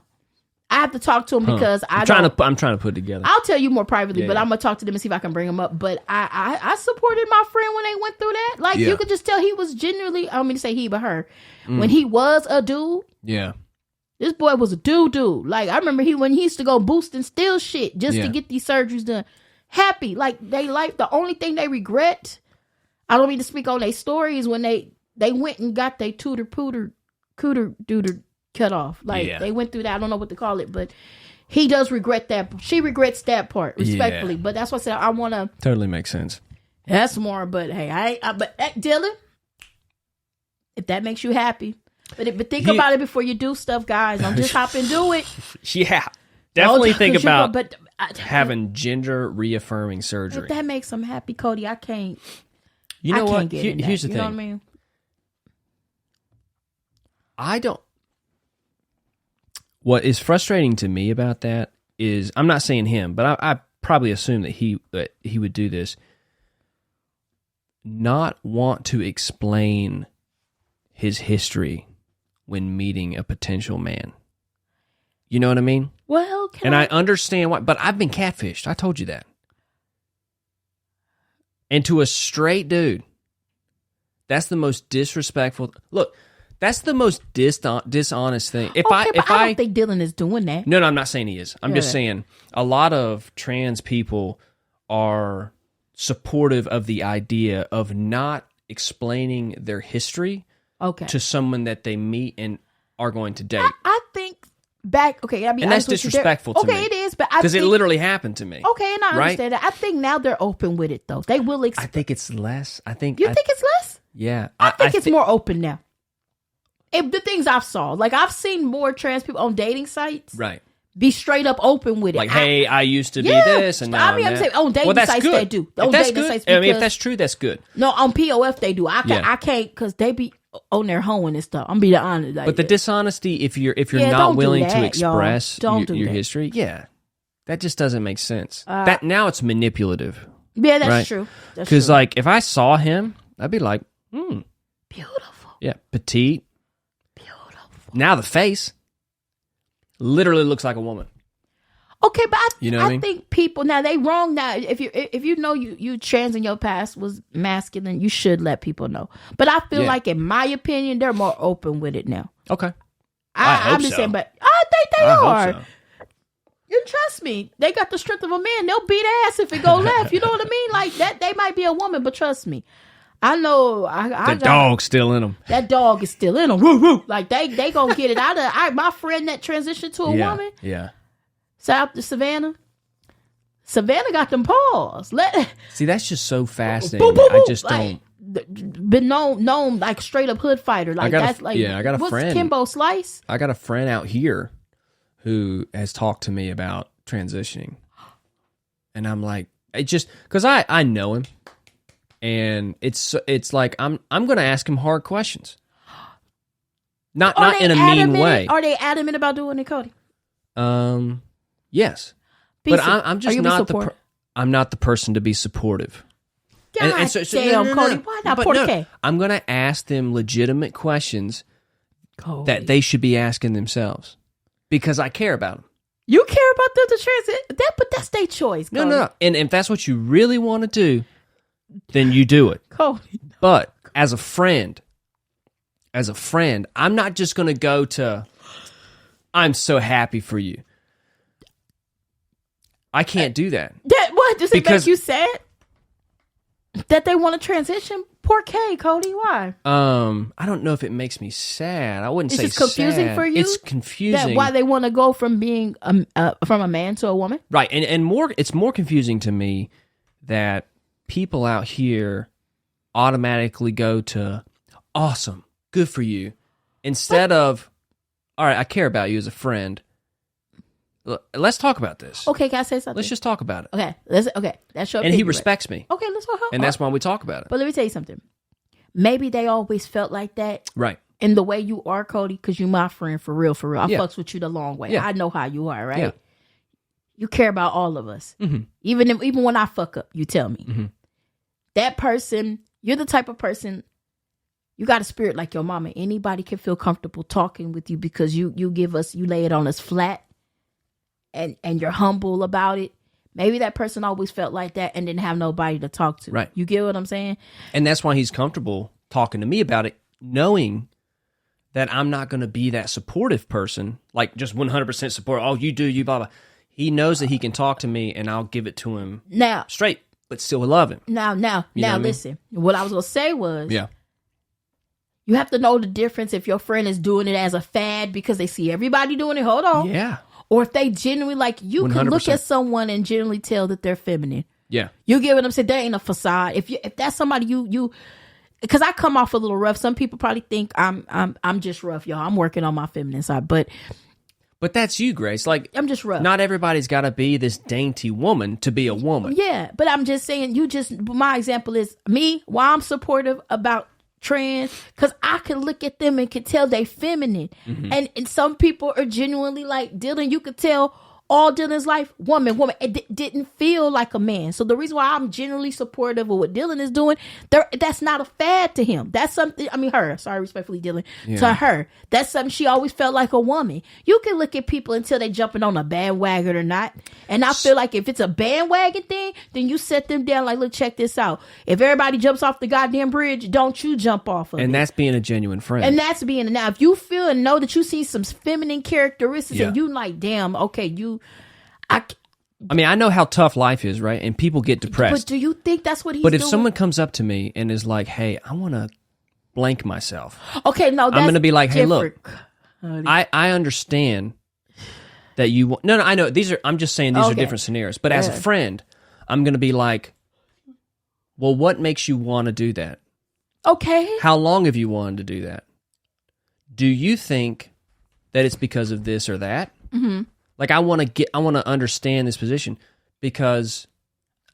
I have to talk to them because I'm trying to put it together. I'll tell you more privately, but Yeah. I'm gonna talk to them and see if I can bring them up. But I supported my friend when they went through that. Like Yeah. you could just tell he was genuinely. I don't mean to say he, but her. When he was a dude, Yeah. this boy was a dude. Like I remember when he used to go boost and steal shit just Yeah. to get these surgeries done. Happy, like the only thing they regret. I don't mean to speak on their stories when they went and got their cooter dooter cut off. Like Yeah. they went through that. I don't know what to call it, but he does regret that. She regrets that part respectfully. Yeah. But that's what I said. I want to. Totally makes sense. That's more. But hey, Dylan, if that makes you happy, but think about it before you do stuff, guys. Don't just hop and do it. Yeah. Definitely think about But having gender reaffirming if surgery. that makes them happy, Cody, I can't. You know I what? can't get in that. Here's the You thing. know what I mean? What is frustrating to me about that is, I'm not saying him, but I probably assume that he would do this. Not want to explain his history when meeting a potential man. You know what I mean? Well, And I understand why, but I've been catfished. I told you that. And to a straight dude, that's the most disrespectful. Look, that's the most dishonest thing. If I don't think Dylan is doing that. No, I'm not saying he is. I'm just Yeah. saying a lot of trans people are supportive of the idea of not explaining their history Okay. to someone that they meet and are going to date. I think back. Okay, I mean, And that's disrespectful to me. Okay, it is, but I Because it think, literally happened to me. Okay, and I right? understand that. I think now they're open with it though. They will. I think it's less. I think You think it's less? Yeah. I think it's more open now. If the things I've saw, like I've seen more trans people on dating sites, right. be straight up open with it. Like, hey, I used to be Yeah. this, and now I mean, I'm I'm that. saying on dating Well, that's sites good. they do. If On that's dating good, sites I mean, if because- that's true, that's good. No, on POF they do. I Yeah. can't because they be on their hoeing and stuff. I'm being honest. Like, But the dishonesty, if you're Yeah, not don't do willing that, to y'all. express Don't do your that. history, yeah, that just doesn't make sense. That now it's manipulative. yeah, that's right? true. That's Because true. like if I saw him, I'd be like, Beautiful. yeah, petite. Now the face literally looks like a woman. Okay, but You know what I mean? think people now they wrong now. If you know you trans in your past was masculine, you should let people know. But I feel Yeah. like, in my opinion, they're more open with it now. Okay. I hope I'm just so. saying, but I think they I hope are. so. You trust me, they got the strength of a man. They'll beat ass if it go left. You know what I mean? Like that, they might be a woman, but trust me, I know. The dog's still in them. That dog is still in them. Woo, woo. Like they gonna get it out of. My friend that transitioned to a Yeah, woman. yeah. South to Savannah. Savannah got them paws. See, that's just so fascinating. Boo, boo, I boo. just don't. Been known like straight up hood fighter. Like got a- that's like yeah, I got a what's friend. Kimbo Slice? I got a friend out here who has talked to me about transitioning, and I'm like, it just because I know him, and it's like I'm gonna ask him hard questions, not Are in they a mean adamant- way. Are they adamant about doing it, Cody? Yes, Be but su- I'm are just you not support- I'm not the person to be supportive. God damn, Cody, why not But Porter no, K? I'm gonna ask them legitimate questions Cody. that they should be asking themselves because I care about them. You care about the transit? But that's their choice. No, Cody. no. And if that's what you really want to do, then you do it. Cody. But as a friend, I'm not just going to go to, I'm so happy for you. I can't do that. What does it Because- make you sad that they want to transition? Poor K, Cody. Why? I don't know if it makes me sad. I wouldn't It's say just confusing sad. for you? It's confusing. That why they want to go from being from a man to a woman? Right, and more. It's more confusing to me that people out here automatically go to awesome, good for you, instead of all right. I care about you as a friend. let's talk about this. Okay, can I say something? Let's just talk about it. Okay, that's your And he opinion, right? respects me. Okay, let's go. And that's why we talk about it. But let me tell you something. Maybe they always felt like that. Right. In the way you are, Cody, because you my friend for real, for real. I Yeah. fucks with you the long way. Yeah. I know how you are, right? Yeah. You care about all of us. Mm-hmm. Even when I fuck up, you tell me. Mm-hmm. That person, you're the type of person, you got a spirit like your mama. Anybody can feel comfortable talking with you because you lay it on us flat and you're humble about it. Maybe that person always felt like that and didn't have nobody to talk to. Right. You get what I'm saying? And that's why he's comfortable talking to me about it, knowing that I'm not going to be that supportive person, like just 100% support. Oh, you do, you blah, blah. He knows that he can talk to me and I'll give it to him Now, straight, but still love him. Now, You know what I mean? listen. What I was going to say was, Yeah. you have to know the difference if your friend is doing it as a fad because they see everybody doing it. Hold on. Yeah. Or if they genuinely, like, you can look 100%. at someone and generally tell that they're feminine. Yeah. You get what I'm saying? There ain't a facade. If that's somebody you because I come off a little rough. Some people probably think I'm just rough, y'all. I'm working on my feminine side, but that's you, Grace. Like, I'm just rough. Not everybody's got to be this dainty woman to be a woman. Yeah, but I'm just saying, my example is me, why I'm supportive about trans, because I can look at them and can tell they feminine. Mm-hmm. And some people are genuinely like Dylan, you could tell all Dylan's life, woman. It didn't feel like a man. So the reason why I'm generally supportive of what Dylan is doing, that's not a fad to him. That's something, her, sorry, respectfully, Dylan, to her, that's something she always felt like a woman. You can look at people until they jumping on a bandwagon or not. And I feel like if it's a bandwagon thing, then you set them down like, look, check this out. If everybody jumps off the goddamn bridge, don't you jump off of it. And that's being a genuine friend. And that's being, now if you feel and know that you see some feminine characteristics and you like, damn, okay, I mean, I know how tough life is, right? And people get depressed. But do you think that's what he's doing? But if someone comes up to me and is like, hey, I want to blank myself. Okay, no, that's I'm going to be like, hey, look, different. I understand that you want, no, I know I'm just saying these are different scenarios. But as a friend, I'm going to be like, well, what makes you want to do that? Okay. How long have you wanted to do that? Do you think that it's because of this or that? Mm-hmm. Like, I want to understand this position because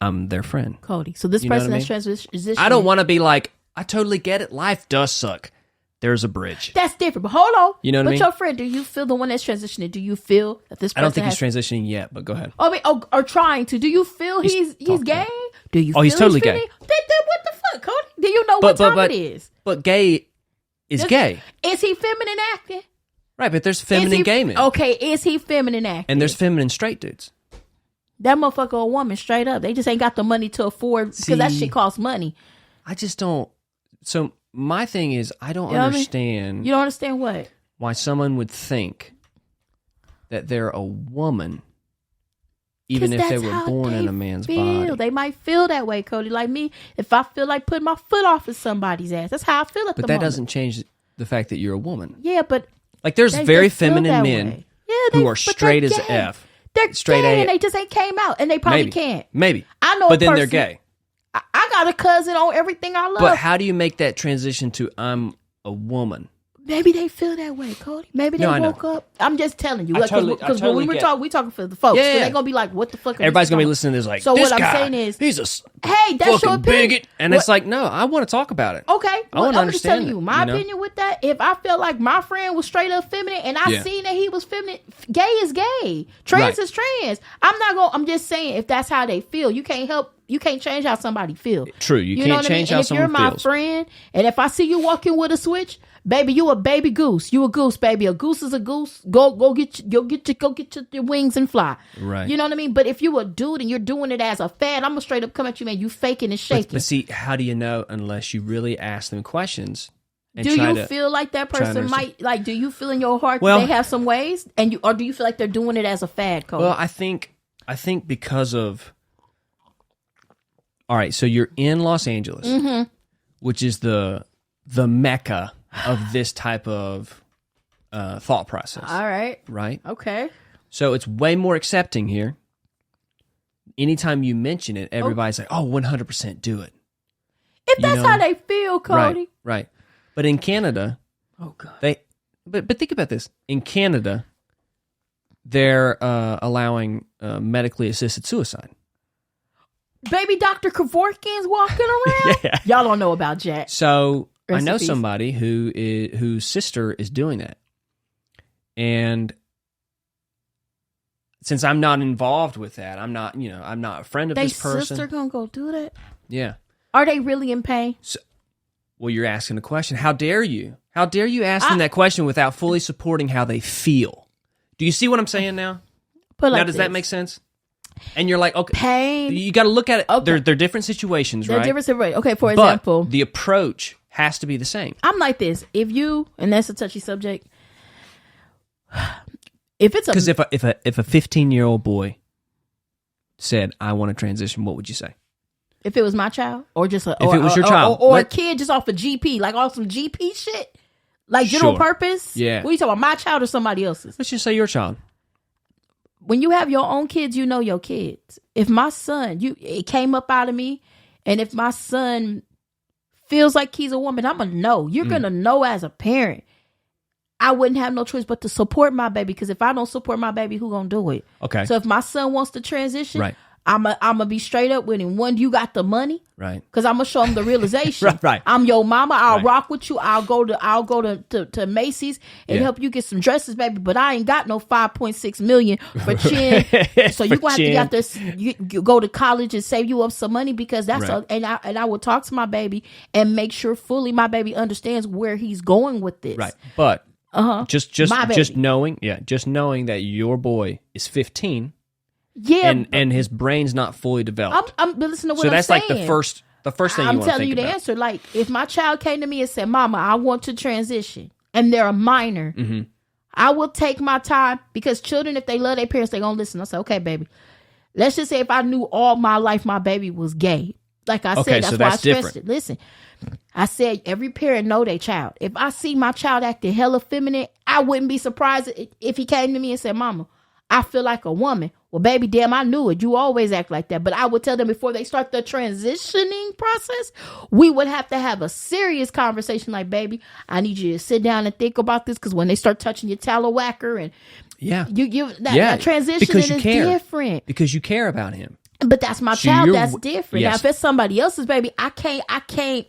I'm their friend. Cody. So this person that's transitioning. I don't want to be like, I totally get it. Life does suck. There's a bridge. That's different. But hold on. You know what I mean? But your friend, do you feel the one that's transitioning? Do you feel that this person I don't think he's transitioning yet, but go ahead. or trying to. Do you feel he's gay? Do you feel he's totally gay. Then what the fuck, Cody? Do you know what time it is? But gay is gay. Is he feminine acting? Right, but there's feminine gay men. Okay, is he feminine acting? And there's feminine straight dudes. That motherfucker a woman, straight up. They just ain't got the money to afford, because that shit costs money. I just don't. So my thing is, I don't understand. You don't understand what? Why someone would think that they're a woman, even if they were born in a man's body. They might feel that way, Cody. Like me, if I feel like putting my foot off of somebody's ass, that's how I feel at the moment. But that doesn't change the fact that you're a woman. Yeah, but like there's very feminine men way. who are straight as F. They're straight gay A. and they just ain't came out, and they probably can't. Maybe. I know, but then person, they're gay. I got a cousin on everything I love. But how do you make that transition to I'm a woman? Maybe they feel that way, Cody. Maybe they woke up. I'm just telling you. Because when we talking for the folks. Yeah. They're going to be like, what the fuck are Everybody's going to be listening to this like, so this what guy, I'm saying is, he's a hey, that's your fucking opinion. bigot. And it's like, no, I want to talk about it. Okay. I want to I'm just understand telling you, my opinion with that, if I felt like my friend was straight up feminine and I seen that he was feminine, gay is gay. Trans is trans. I'm just saying, if that's how they feel, you can't change how somebody feel. True, you can't change how someone feels. If you're my friend, and if I see you walking with a switch, baby, you a baby goose. You a goose, baby. A goose is a goose. Go get your wings and fly. Right. You know what I mean? But if you a dude and you're doing it as a fad, I'm gonna straight up come at you, man. You faking and shaking. But see, how do you know unless you really ask them questions? Do you feel like that person might like? Do you feel in your heart that they have some ways, or do you feel like they're doing it as a fad, Cody? Well, I think because of. All right, so you're in Los Angeles, which is the mecca of this type of thought process. All right. Right? Okay. So it's way more accepting here. Anytime you mention it, everybody's like, oh, 100% do it. If that's how they feel, Cody. Right. But in Canada, oh God, but think about this. In Canada, they're allowing medically assisted suicide. Baby Dr. Kevorkian's walking around. Yeah. Y'all don't know about Jack. So Rest I know in peace. somebody whose sister is doing that, and since I'm not involved with that, I'm not a friend of They this person. sister gonna go do that? Yeah. Are they really in pain? Well, you're asking a question. How dare you? How dare you ask them that question without fully supporting how they feel? Do you see what I'm saying now? Now, does that make sense? And you're like, okay, pain. You got to look at it. Okay. They're different situations, They're right? different situations. Okay, for But example, the approach has to be the same. I'm like this. If you, and that's a touchy subject. If it's because if a 15-year-old boy said, "I want to transition," what would you say? If it was my child, or just if it was your child, or a kid just off of GP, like off some GP shit, like general purpose. Yeah. What are you talking about? My child or somebody else's? Let's just say your child. When you have your own kids, you know your kids. If my son, it came up out of me, and if my son feels like he's a woman, I'm gonna know. You're gonna know as a parent. I wouldn't have no choice but to support my baby, because if I don't support my baby, who gonna do it? Okay. So if my son wants to transition, right. I'm gonna be straight up with him. One, you got the money, right? Because I'm gonna show him the realization. right. I'm your mama. I'll rock with you. I'll go to Macy's and help you get some dresses, baby. But I ain't got no $5.6 million for chin. So you gonna have to get this. You go to college and save you up some money, because that's and I will talk to my baby and make sure fully my baby understands where he's going with this. Right, but. Just knowing that your boy is 15, and his brain's not fully developed. I'm listening to what so I'm that's saying. like the first thing I'm you want to telling think you the about. answer. Like, if my child came to me and said, "Mama, I want to transition," and they're a minor, I will take my time, because children, if they love their parents, they gonna listen. I say, "Okay, baby." Let's just say if I knew all my life my baby was gay, like I said, that's why I stressed it. Listen. I said every parent know their child. If I see my child acting hella feminine, I wouldn't be surprised if he came to me and said, "Mama, I feel like a woman." Well, baby, damn, I knew it. You always act like that. But I would tell them before they start the transitioning process, we would have to have a serious conversation. Like, baby, I need you to sit down and think about this, because when they start touching your tallowacker and that transition is different, because you care about him. But that's my child. That's different. Yes. Now, if it's somebody else's baby, I can't.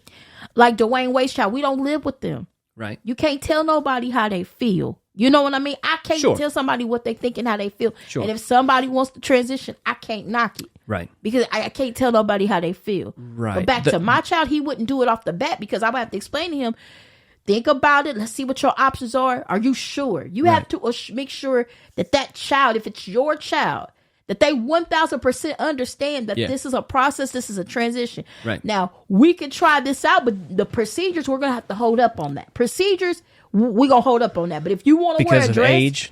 Like Dwayne Wade's child, we don't live with them. Right. You can't tell nobody how they feel. You know what I mean? I can't tell somebody what they think and how they feel. Sure. And if somebody wants to transition, I can't knock it. Right. Because I can't tell nobody how they feel. Right. But back to my child, he wouldn't do it off the bat, because I would have to explain to him, think about it. Let's see what your options are. Are you sure? You have to make sure that child, if it's your child, that they 1000% understand that this is a process, this is a transition. Right. Now, we can try this out, but the procedures, we're going to have to hold up on that. Procedures, we're going to hold up on that. But if you want to wear a dress. Because of age?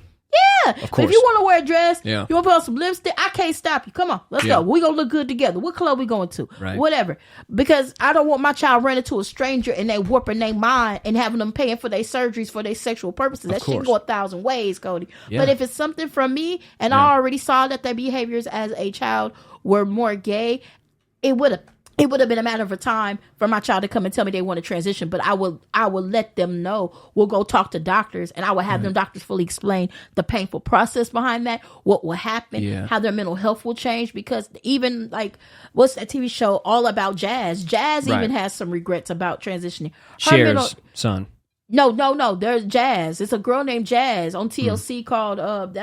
Yeah. Of course. But if you want to wear a dress, you want to put on some lipstick, I can't stop you. Come on, let's go. We're going to look good together. What club we going to? Right. Whatever. Because I don't want my child running to a stranger and they warping their mind and having them paying for their surgeries for their sexual purposes. That shit go 1,000 ways, Cody. Yeah. But if it's something from me, and I already saw that their behaviors as a child were more gay, it would have been a matter of time for my child to come and tell me they want to transition. But I will let them know. We'll go talk to doctors, and I will have them doctors fully explain the painful process behind that, what will happen, how their mental health will change. Because even like, what's that TV show All About Jazz? Jazz even has some regrets about transitioning. Cher's son. No. There's Jazz. It's a girl named Jazz on TLC called,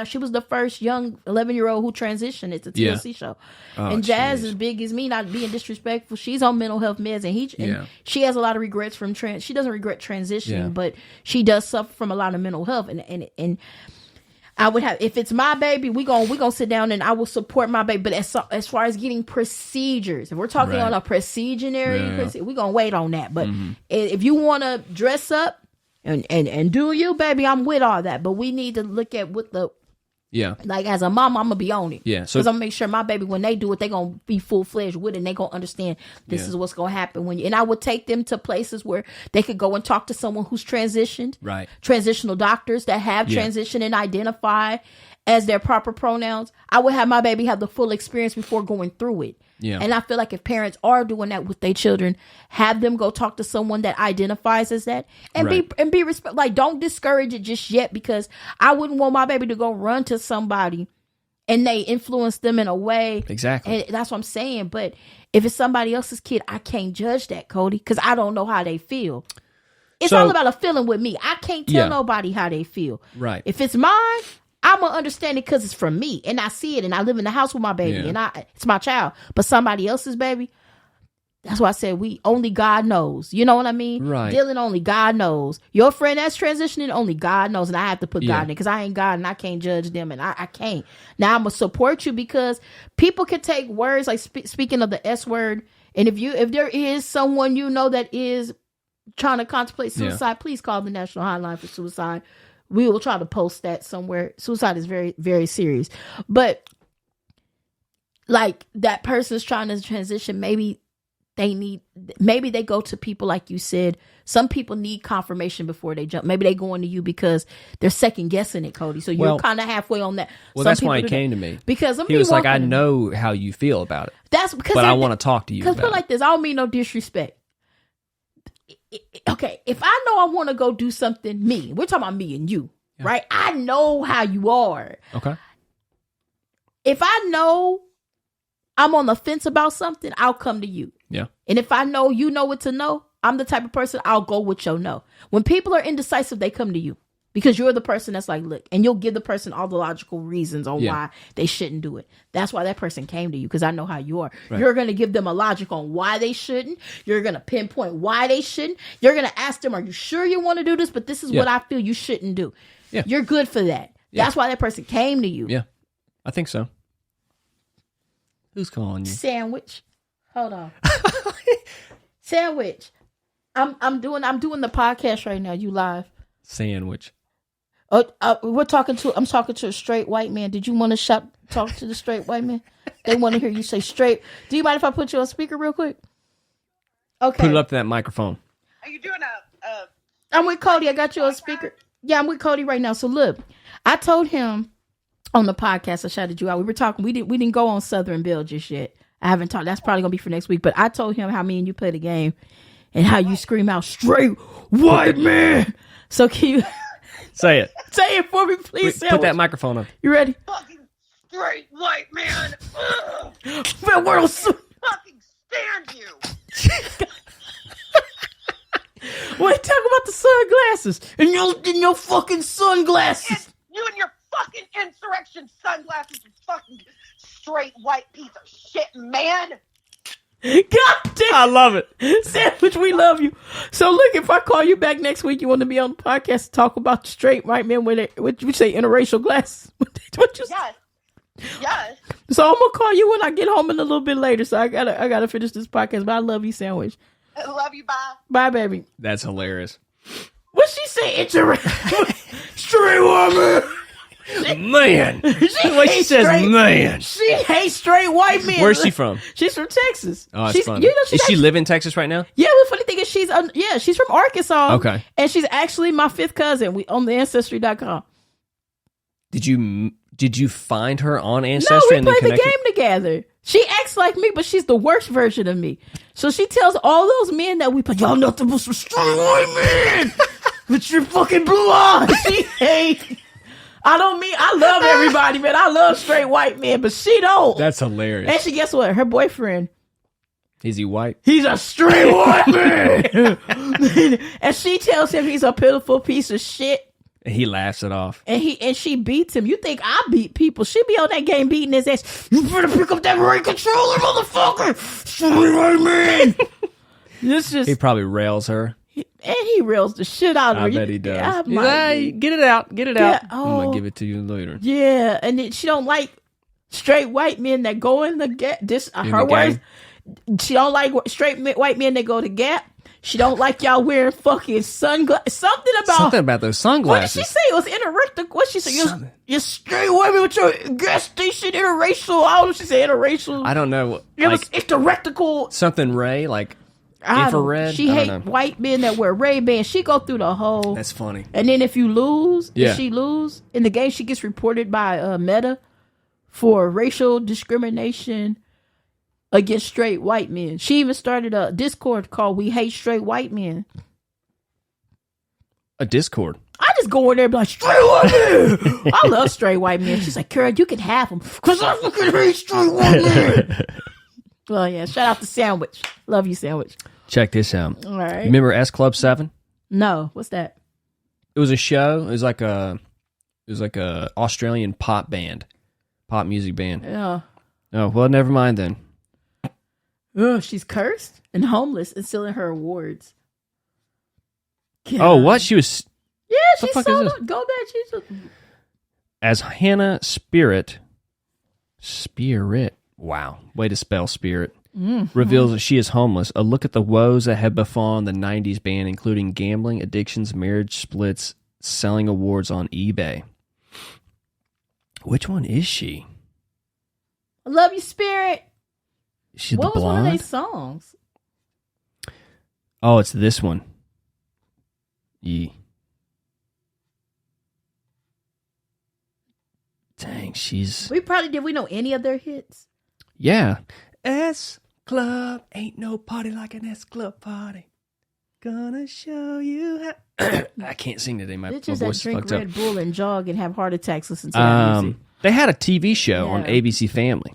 she was the first young 11-year-old who transitioned. It's a TLC show. And Jazz is big as me, not being disrespectful. She's on mental health meds, and she has a lot of regrets from she doesn't regret transitioning, but she does suffer from a lot of mental health. And I would have, if it's my baby, we gonna sit down and I will support my baby. But as far as getting procedures, if we're talking on a procedurary, we're gonna wait on that. But if you want to dress up, and do you, baby, I'm with all that. But we need to look at what like, as a mom, I'm gonna be on it. Yeah. So because I'm gonna make sure my baby, when they do it, they're gonna be full-fledged with it, and they're gonna understand this is what's gonna happen when you. And I would take them to places where they could go and talk to someone who's transitioned. Right. Transitional doctors that have transitioned and identify as their proper pronouns. I would have my baby have the full experience before going through it. Yeah. And I feel like if parents are doing that with their children, have them go talk to someone that identifies as that, and be respect. Like, don't discourage it just yet, because I wouldn't want my baby to go run to somebody and they influence them in a way. Exactly. And that's what I'm saying. But if it's somebody else's kid, I can't judge that, Cody, because I don't know how they feel. It's all about a feeling with me. I can't tell nobody how they feel. Right. If it's mine, I'm gonna understand it because it's from me, and I see it, and I live in the house with my baby, and it's my child. But somebody else's baby, that's why I said only God knows. You know what I mean? Right. Dylan, only God knows. Your friend that's transitioning, only God knows, and I have to put God in it because I ain't God and I can't judge them, and I can't. Now I'm gonna support you because people can take words like speaking of the S word, and if there is someone you know that is trying to contemplate suicide, please call the National Hotline for Suicide. We will try to post that somewhere. Suicide is very, very serious. But like that person's trying to transition, maybe they go to people like you said. Some people need confirmation before they jump. Maybe they go into you because they're second guessing it, Cody. So you're kind of halfway on that. Well, that's why he came to me. Because he was like, I know how you feel about it. That's because I want to talk to you about it. Because put it like this, I don't mean no disrespect. Okay, if I know I want to go do something, we're talking about me and you, right? I know how you are. Okay. If I know I'm on the fence about something, I'll come to you. Yeah. And if I know you know what to know, I'm the type of person, I'll go with your no. When people are indecisive, they come to you because you're the person that's like, look, and you'll give the person all the logical reasons on why they shouldn't do it. That's why that person came to you, because I know how you are. Right. You're going to give them a logic on why they shouldn't. You're going to pinpoint why they shouldn't. You're going to ask them, are you sure you want to do this? But this is what I feel you shouldn't do. Yeah. You're good for that. Yeah. That's why that person came to you. Yeah, I think so. Who's calling you? Sandwich. Hold on. Sandwich. I'm doing the podcast right now. You live. Sandwich. I'm talking to a straight white man. Did you want to talk to the straight white man? They want to hear you say straight. Do you mind if I put you on speaker real quick? Okay. Put it up to that microphone. Are you doing I'm with Cody. I got you on speaker. Yeah, I'm with Cody right now. So look, I told him on the podcast, I shouted you out. We were talking. We didn't go on Southern Bill just yet. I haven't talked. That's probably gonna be for next week. But I told him how me and you play the game and how you scream out straight white man. So can you say it? Say it for me, please. Put that microphone up. You ready? fucking straight white man? Man, world fucking stand you. Wait, talk about the sunglasses and your fucking sunglasses. You and your fucking insurrection sunglasses, you fucking straight white piece of shit, man. God damn. I love it. Sandwich, we love you. So look, if I call you back next week, you want to be on the podcast to talk about straight white men with what you say, interracial glasses? What you Yes. Yes. So I'm gonna call you when I get home in a little bit later. So I gotta finish this podcast. But I love you, Sandwich. I love you. Bye. Bye, baby. That's hilarious. What she say? Straight woman. Man. She says man. She hates straight white men. Where's she from? She's from Texas. Oh, that's funny. Does she live in Texas right now? Yeah, the funny thing is she's from Arkansas. Okay. And she's actually my fifth cousin. We on the Ancestry.com. Did you find her on Ancestry? No, we played the game together. She acts like me, but she's the worst version of me. So she tells all those men that we play, y'all nothing but some straight white men with your fucking blue eyes. She hates. I love everybody, man. I love straight white men, but she don't. That's hilarious. And she, guess what? Her boyfriend. Is he white? He's a straight white man. And she tells him he's a pitiful piece of shit. And he laughs it off. And she beats him. You think I beat people? She be on that game beating his ass. You better pick up that remote controller, motherfucker. Straight white man. He probably rails her. And he rails the shit out of her. I bet he does. He's like, get it out. Get it out. I'm going to give it to you later. Yeah. And then she don't like straight white men that go in the Gap. Her words. She don't like straight white men that go to Gap. She don't like y'all wearing fucking sunglasses. Something about those sunglasses. What did she say? It was interracial. What she say? You're straight women with your gas station interracial. I don't know if she said interracial. I don't know. It's the something Ray, like infrared. She hate white men that wear Ray-Bans. She go through the whole. That's funny. And then if you lose, if she lose in the game, she gets reported by Meta for racial discrimination. against straight white men. She even started a Discord called We Hate Straight White Men. A Discord? I just go in there and be like, straight white men! I love straight white men. She's like, Kara, you can have them. Because I fucking hate straight white men. Well, yeah, shout out to Sandwich. Love you, Sandwich. Check this out. All right. Remember S Club 7? No, what's that? It was a show. It was like a Australian pop music band. Yeah. Oh, well, never mind then. Oh, she's cursed and homeless and still in her awards. Oh, what? She was... Yeah, the she's fuck is this? Go back. She's As Hannah Spirit, wow, way to spell spirit, reveals that she is homeless. A look at the woes that have befallen the 90s band, including gambling, addictions, marriage splits, selling awards on eBay. Which one is she? I love you, Spirit. She's what the was one of blonde? their songs? Oh, it's this one. Yeah. Dang, she's... Did we know any of their hits? Yeah. S Club, ain't no party like an S Club party. Gonna show you how... I can't sing today. My Bitches voice is that drink fucked up. Red Bull and jog and have heart attacks listen to that music. They had a TV show on Yeah. ABC Family.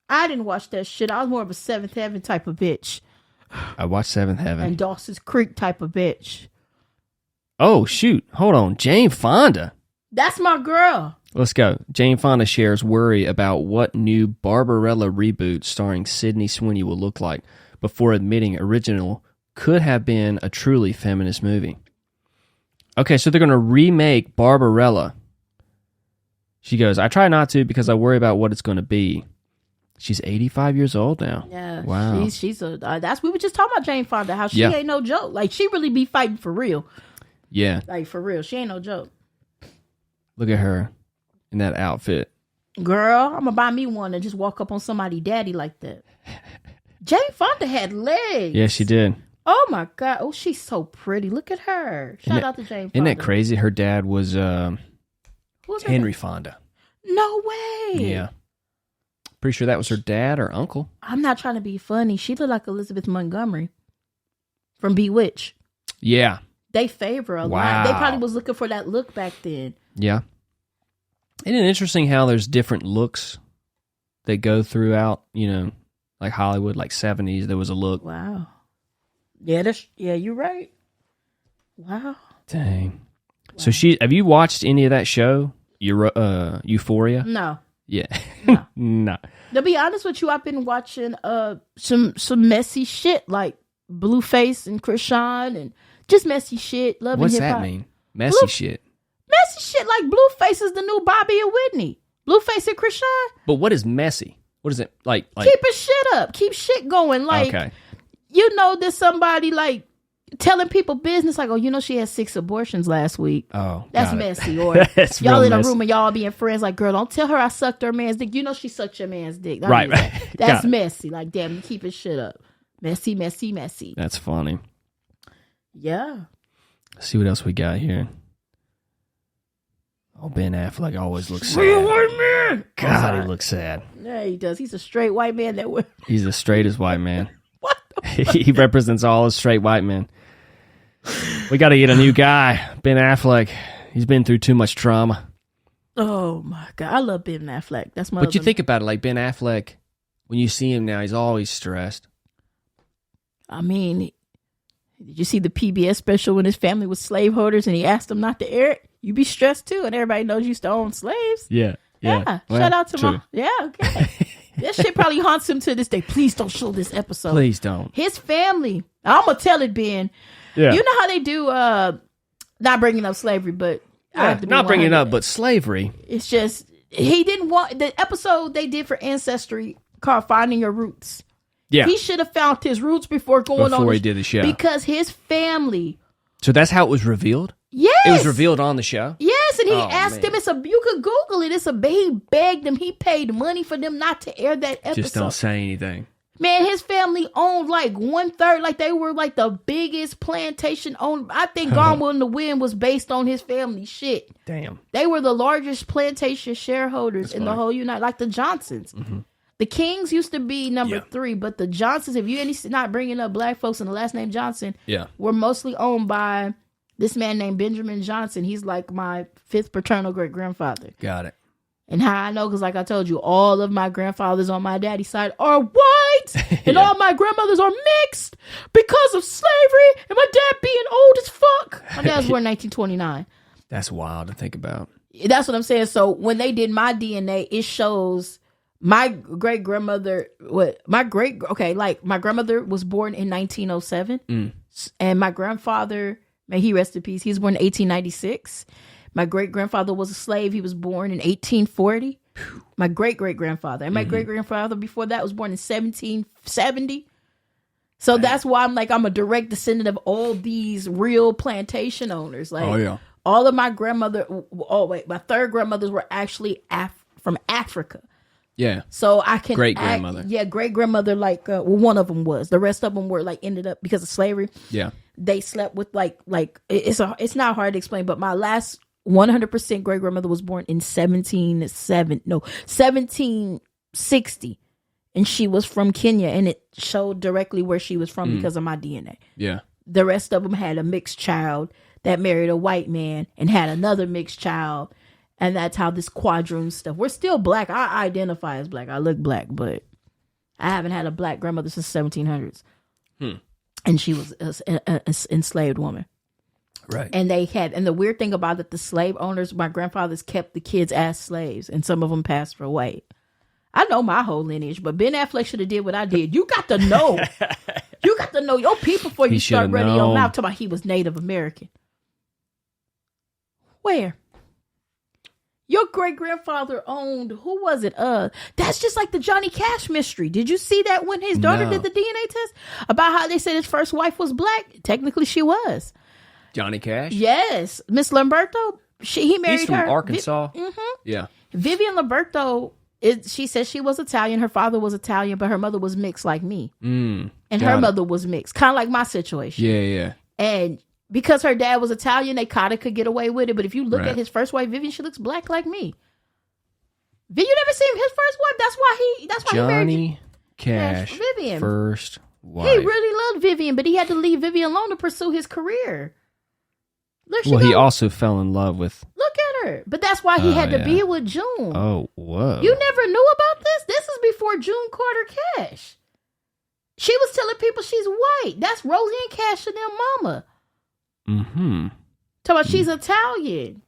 I didn't watch that shit. I was more of a Seventh Heaven type of bitch. I watched Seventh Heaven. And Dawson's Creek type of bitch. Oh, shoot. Hold on. Jane Fonda. That's my girl. Let's go. Jane Fonda shares worry about what new Barbarella reboot starring Sydney Sweeney will look like before admitting original could have been a truly feminist movie. Okay, so they're going to remake Barbarella. She goes, I try not to because I worry about what it's going to be. She's 85 years old now. Yeah. Wow. She's a, we were just talking about Jane Fonda, how she Yeah. ain't no joke. Like, she really be fighting for real. Yeah. Like, for real. She ain't no joke. Look at her in that outfit. Girl, I'm gonna buy me one and just walk up on somebody daddy like that. Jane Fonda had legs. Yeah, she did. Oh my God. Oh, she's so pretty. Look at her. Shout out to Jane Fonda. Isn't that crazy? Her dad was Who's her Henry dad? Fonda. No way. Yeah. Pretty sure that was her dad or uncle. I'm not trying to be funny. She looked like Elizabeth Montgomery from Bewitched. Yeah. They favor a Wow. lot. They probably was looking for that look back then. Yeah. Isn't it interesting how there's different looks that go throughout, like Hollywood, like 70s, there was a look. Wow. Yeah, you're right. Wow. Dang. So have you watched any of that show? Euphoria? No. Yeah. No. No. To be honest with you, I've been watching some messy shit like Blueface and Krishan and just messy shit. Love What's and hip that hop. mean? Messy shit. Messy shit like Blueface is the new Bobby and Whitney. Blueface and Krishan. But what is messy? What is it like? Keeping shit up. Keep shit going. Like, okay. There's somebody like telling people business like, oh, she had 6 abortions last week. Oh, that's got it. messy. Or That's y'all real in a messy. room and y'all being friends like, girl, don't tell her I sucked her man's dick. She sucked your man's dick. Right. That's Got it. messy. Like, damn, you keeping shit up. Messy, messy, messy. That's funny. Yeah. Let's see what else we got here. Oh, Ben Affleck always looks sad. Real white man. God, he looks sad. Yeah, he does. He's a straight white man that would. He's the straightest white man. What? He represents all the straight white men. We got to get a new guy, Ben Affleck. He's been through too much trauma. Oh my God, I love Ben Affleck. That's my. But you think about it, like Ben Affleck, when you see him now, he's always stressed. I mean, did you see the PBS special when his family was slaveholders and he asked them not to air it? You be stressed too, and everybody knows you used to own slaves. Yeah. Yeah. Well, Shout out to true. my. Yeah. Okay. That shit probably haunts him to this day. Please don't show this episode. Please don't. His family. I'm gonna tell it, Ben. Yeah. You know how they do. Not bringing up slavery, but I have to be not bringing it 100. up, but slavery. It's just he didn't want the episode they did for Ancestry called "Finding Your Roots." Yeah. He should have found his roots before going on. Before he did the show. Because his family. So that's how it was revealed? Yes. It was revealed on the show? Yes, and he Oh, asked man. them. You could Google it. He begged them. He paid money for them not to air that episode. Just don't say anything. Man, his family owned like 1/3. Like they were like the biggest plantation owned. I think Gone with the Wind was based on his family shit. Damn. They were the largest plantation shareholders That's in the funny. whole United, like the Johnsons. Mm-hmm. The Kings used to be number 3, but the Johnsons, if you not bringing up black folks and the last name Johnson, were mostly owned by this man named Benjamin Johnson. He's like my 5th paternal great grandfather. Got it. And how I know, because like I told you, all of my grandfathers on my daddy's side are white, and all my grandmothers are mixed because of slavery, and my dad being old as fuck. My dad was born in 1929. That's wild to think about. That's what I'm saying. So when they did my DNA, it shows my great grandmother. My grandmother was born in 1907, and my grandfather, may he rest in peace, he was born in 1896. My great-grandfather was a slave. He was born in 1840. My great-great-grandfather. And my great-grandfather before that was born in 1770. So that's why I'm a direct descendant of all these real plantation owners. Like, all of my my third grandmothers were actually from Africa. Yeah. So I can great-grandmother. Great-grandmother, one of them was. The rest of them were ended up because of slavery. Yeah. They slept with it's not hard to explain, but my last 100% great grandmother was born in 1760, and she was from Kenya, and it showed directly where she was from because of my DNA. Yeah. The rest of them had a mixed child that married a white man and had another mixed child, and that's how this quadroon stuff. We're still black. I identify as black. I look black, but I haven't had a black grandmother since 1700s, and she was an enslaved woman. Right. And the weird thing about it, the slave owners, my grandfathers kept the kids as slaves, and some of them passed away. I know my whole lineage, but Ben Affleck should have did what I did. You got to know. You got to know your people before you start running your mouth talking about he was Native American. Where? Your great-grandfather owned, who was it? That's just like the Johnny Cash mystery. Did you see that when his daughter did the DNA test? About how they said his first wife was black? Technically, she was. Johnny Cash? Yes. Miss Lamberto, he married her. He's from Arkansas. Yeah. Vivian Lamberto, she says she was Italian. Her father was Italian, but her mother was mixed like me. And her mother was mixed. Kind of like my situation. Yeah. And because her dad was Italian, they kind of could get away with it. But if you look at his first wife, Vivian, she looks black like me. You never seen his first wife? That's why he married Johnny Cash, Vivian. first wife. He really loved Vivian, but he had to leave Vivian alone to pursue his career. He also fell in love with... Look at her. But that's why he had to be with June. Oh, whoa. You never knew about this? This is before June Carter Cash. She was telling people she's white. That's Roseanne Cash and their mama. Talking about she's Italian.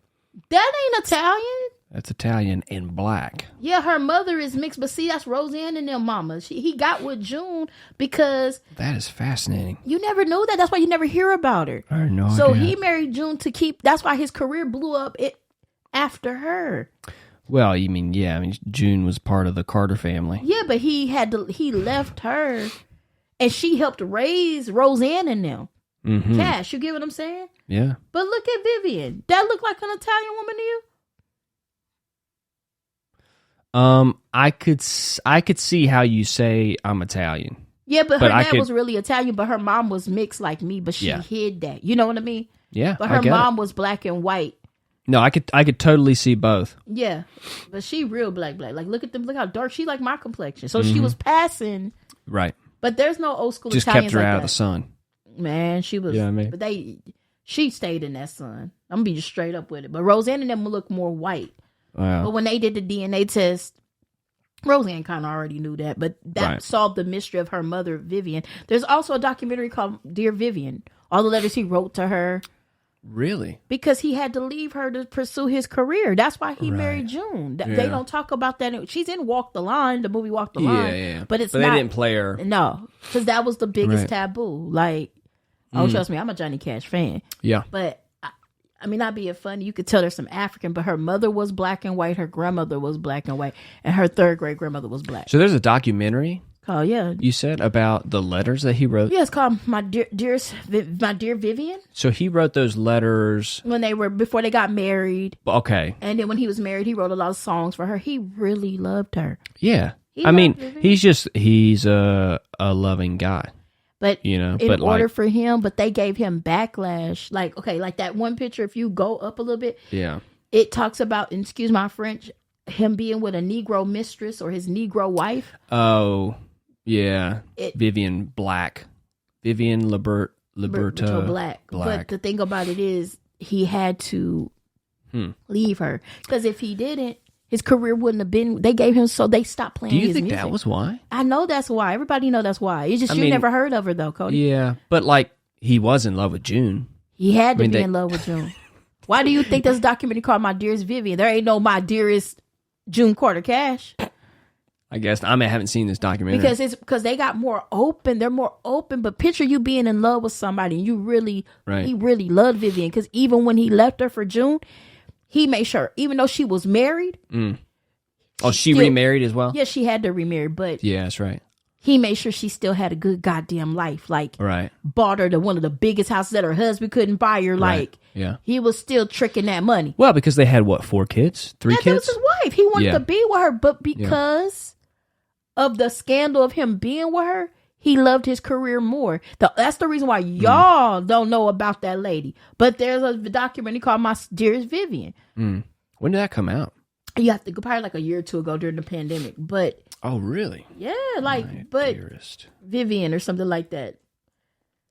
That ain't Italian. That's Italian and black. Yeah, her mother is mixed, but see, that's Roseanne and their mama. He got with June because... That is fascinating. You never know that. That's why you never hear about her. I had no idea. So he married June to keep... That's why his career blew up after her. Well, you mean, June was part of the Carter family. Yeah, but he left her, and she helped raise Roseanne and them. Cash, you get what I'm saying? Yeah. But look at Vivian. That look like an Italian woman to you? I could see how you say I'm Italian. Yeah, but her dad was really Italian, but her mom was mixed like me, but she hid that. You know what I mean? Yeah. But her mom was black and white. No, I could totally see both. Yeah. But she real black. Like look at them, look how dark she like my complexion. So she was passing. Right. But there's no old school Just Italians kept her like out that. of the sun. Man, she was but she stayed in that sun. I'm gonna be just straight up with it. But Roseanne and them look more white. Wow. But when they did the DNA test, Roseanne kind of already knew that, but that solved the mystery of her mother, Vivian. There's also a documentary called Dear Vivian. All the letters he wrote to her. Really? Because he had to leave her to pursue his career. That's why he married June. They don't talk about that. She's in Walk the Line, the movie Walk the Line. Yeah. But they didn't play her. No, because that was the biggest taboo. Like, trust me, I'm a Johnny Cash fan. Yeah. But I mean, not being funny, you could tell there's some African, but her mother was black and white, her grandmother was black and white, and her third great grandmother was black. So there's a documentary called you said about the letters that he wrote? Yeah, it's called My Dear Vivian. So he wrote those letters before they got married. Okay. And then when he was married, he wrote a lot of songs for her. He really loved her. Yeah. He's a loving guy. But for him, but they gave him backlash. Like that one picture, if you go up a little bit, yeah, it talks about, and excuse my French, him being with a Negro mistress or his Negro wife. Oh, yeah. Vivian Black. Vivian Liberto Black. But the thing about it is he had to leave her. Because if he didn't, his career wouldn't have been. They gave him they stopped playing. Do you his think music. that was why? I know that's why. Everybody know that's why. It's just you never heard of her though, Cody. Yeah, but like he was in love with June. He had to be in love with June. Why do you think there's a documentary called My Dearest Vivian? There ain't no My Dearest June Carter Cash. I guess I haven't seen this documentary because they got more open. They're more open. But picture you being in love with somebody and he really loved Vivian, because even when he left her for June, he made sure, even though she was married. Oh, she remarried as well? Yeah, she had to remarry, but yeah, that's right. He made sure she still had a good goddamn life. Like, bought her to one of the biggest houses that her husband couldn't buy her. Like, he was still tricking that money. Well, because they had 4 kids, 3 kids. That was his wife. He wanted to be with her, but because of the scandal of him being with her, he loved his career more. That's the reason why y'all don't know about that lady. But there's a documentary called My Dearest Vivian. When did that come out? You have to go probably like a year or two ago during the pandemic. But oh, really? Yeah, like Dearest Vivian or something like that.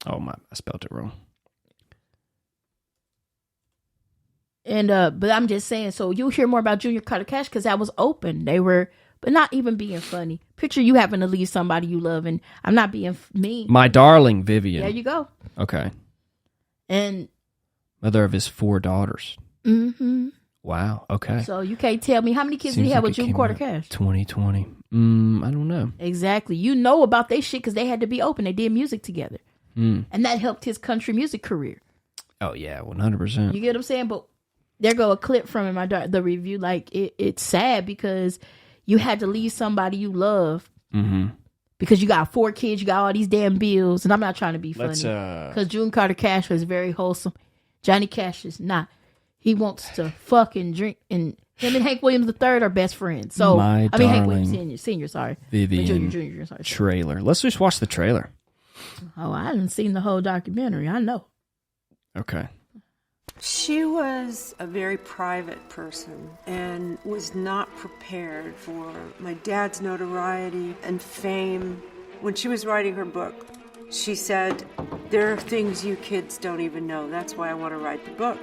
Oh my, I spelled it wrong. And but I'm just saying, so you'll hear more about Junior Carter Cash because that was open. They were, but not even being funny. Picture you having to leave somebody you love, and I'm not being mean. My darling Vivian. There you go. Okay. And mother of his 4 daughters. Mm-hmm. Wow. Okay. So you can't tell me how many kids did he have with June Carter Cash? 2020. I don't know. Exactly. You know about they shit because they had to be open. They did music together, and that helped his country music career. Oh yeah, 100%. You get what I'm saying? But there go a clip from him. The review, like it's sad because you had to leave somebody you love because you got 4 kids, you got all these damn bills, and I'm not trying to be funny because June Carter Cash was very wholesome. Johnny Cash is not. He wants to fucking drink, and him and Hank Williams III are best friends. So Hank Williams Senior, sorry, Vivian Junior, sorry. Trailer. Let's just watch the trailer. Oh, I haven't seen the whole documentary. I know. Okay. She was a very private person and was not prepared for my dad's notoriety and fame. When she was writing her book, she said, "There are things you kids don't even know. That's why I want to write the book."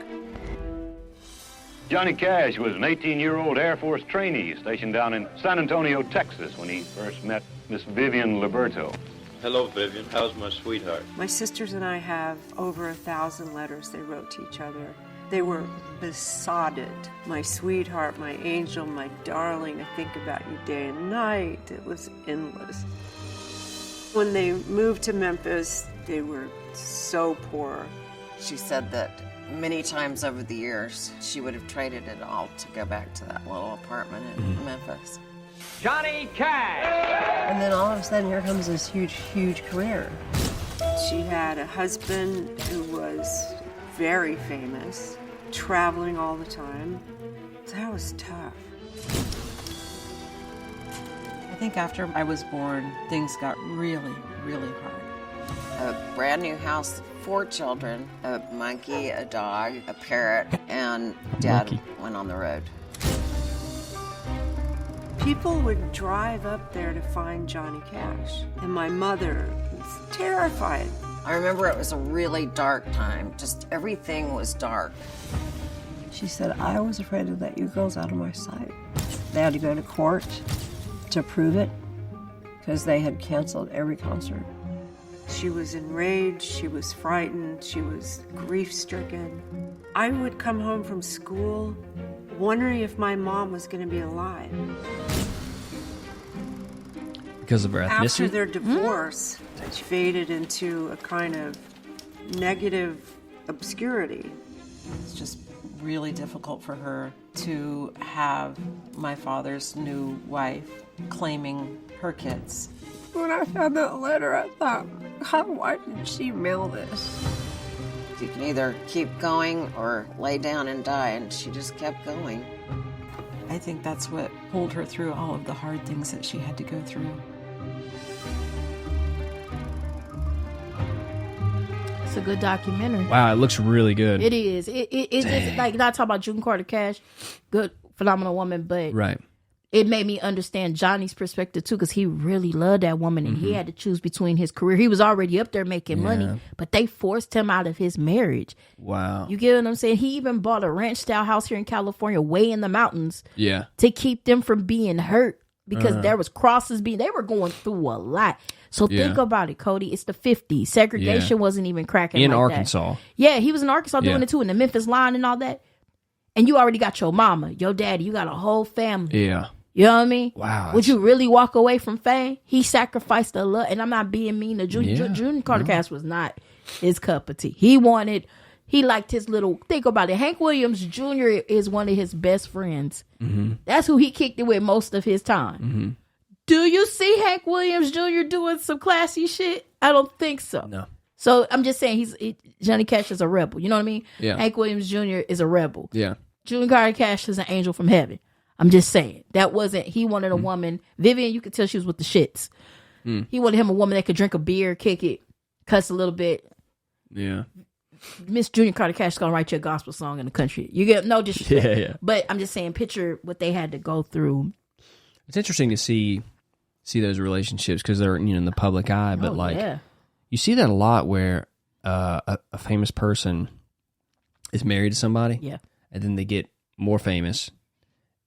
Johnny Cash was an 18-year-old Air Force trainee stationed down in San Antonio, Texas, when he first met Miss Vivian Liberto. Hello, Vivian. How's my sweetheart? My sisters and I have over 1,000 letters they wrote to each other. They were besotted. My sweetheart, my angel, my darling, I think about you day and night. It was endless. When they moved to Memphis, they were so poor. She said that many times over the years, she would have traded it all to go back to that little apartment in Memphis. Johnny Cash! And then all of a sudden, here comes this huge, huge career. She had a husband who was very famous, traveling all the time. That was tough. I think after I was born, things got really, really hard. A brand new house, 4 children, a monkey, a dog, a parrot, and Dad went on the road. People would drive up there to find Johnny Cash, and my mother was terrified. I remember it was a really dark time. Just everything was dark. She said, "I was afraid to let you girls out of my sight." They had to go to court to prove it because they had canceled every concert. She was enraged, she was frightened, she was grief-stricken. I would come home from school wondering if my mom was going to be alive. Because of her ethnicity? After their divorce, it faded into a kind of negative obscurity. It's just really difficult for her to have my father's new wife claiming her kids. When I found that letter, I thought, God, why did she mail this? You can either keep going or lay down and die, and she just kept going. I think that's what pulled her through all of the hard things that she had to go through. It's a good documentary. Wow, it looks really good. It is. It's like, not talking about June Carter Cash. Good phenomenal woman, but right. it made me understand Johnny's perspective too, because he really loved that woman and he had to choose between his career. He was already up there making money, but they forced him out of his marriage. Wow. You get what I'm saying? He even bought a ranch style house here in California, way in the mountains, to keep them from being hurt, because there was crosses they were going through a lot. So think about it, Cody. It's the 50s. Segregation wasn't even cracking in like Arkansas. That. Yeah, he was in Arkansas doing it too, in the Memphis line and all that. And you already got your mama, your daddy. You got a whole family. Yeah. You know what I mean? Wow. Would you really walk away from fame? He sacrificed a lot. And I'm not being mean to Junior. Junior Carter Cash was not his cup of tea. He liked his little, think about it. Hank Williams Jr. is one of his best friends. Mm-hmm. That's who he kicked it with most of his time. Mm-hmm. Do you see Hank Williams Jr. doing some classy shit? I don't think so. No. So I'm just saying Johnny Cash is a rebel. You know what I mean? Yeah. Hank Williams Jr. is a rebel. Yeah. Junior Carter Cash is an angel from heaven. I'm just saying. He wanted a woman. Vivian, you could tell she was with the shits. He wanted him a woman that could drink a beer, kick it, cuss a little bit. Yeah. Miss Junior Carter Cash is going to write you a gospel song in the country. You get no disrespect. Yeah. But I'm just saying, picture what they had to go through. It's interesting to see those relationships because they're in the public eye, but you see that a lot where a famous person is married to somebody, and then they get more famous,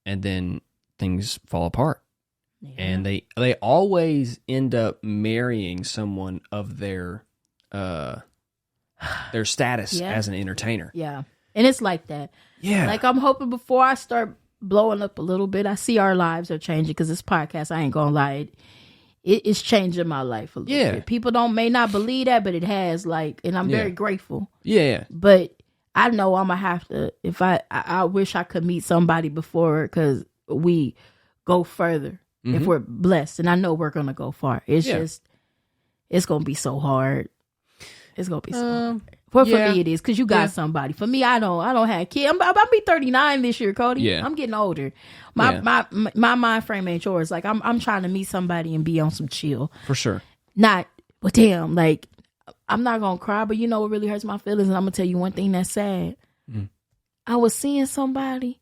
and then things fall apart, and they always end up marrying someone of their status as an entertainer. Yeah, and it's like that. Yeah, like I'm hoping before I start blowing up a little bit, I see our lives are changing, because this podcast, I ain't gonna lie, it's changing my life a little bit. People may not believe that, but it has, and I'm very grateful. Yeah. But I know I'm gonna have to, if I wish I could meet somebody before, because we go further if we're blessed, and I know we're gonna go far. It's just, it's gonna be so hard. It's gonna be so hard. For me it is, because you got somebody. For me, I don't have kids. I'll be 39 this year, Cody. Yeah. I'm getting older. My mind frame ain't yours. Like I'm trying to meet somebody and be on some chill. For sure. Not, but damn, I'm not gonna cry, but you know what really hurts my feelings, and I'm gonna tell you one thing that's sad. I was seeing somebody,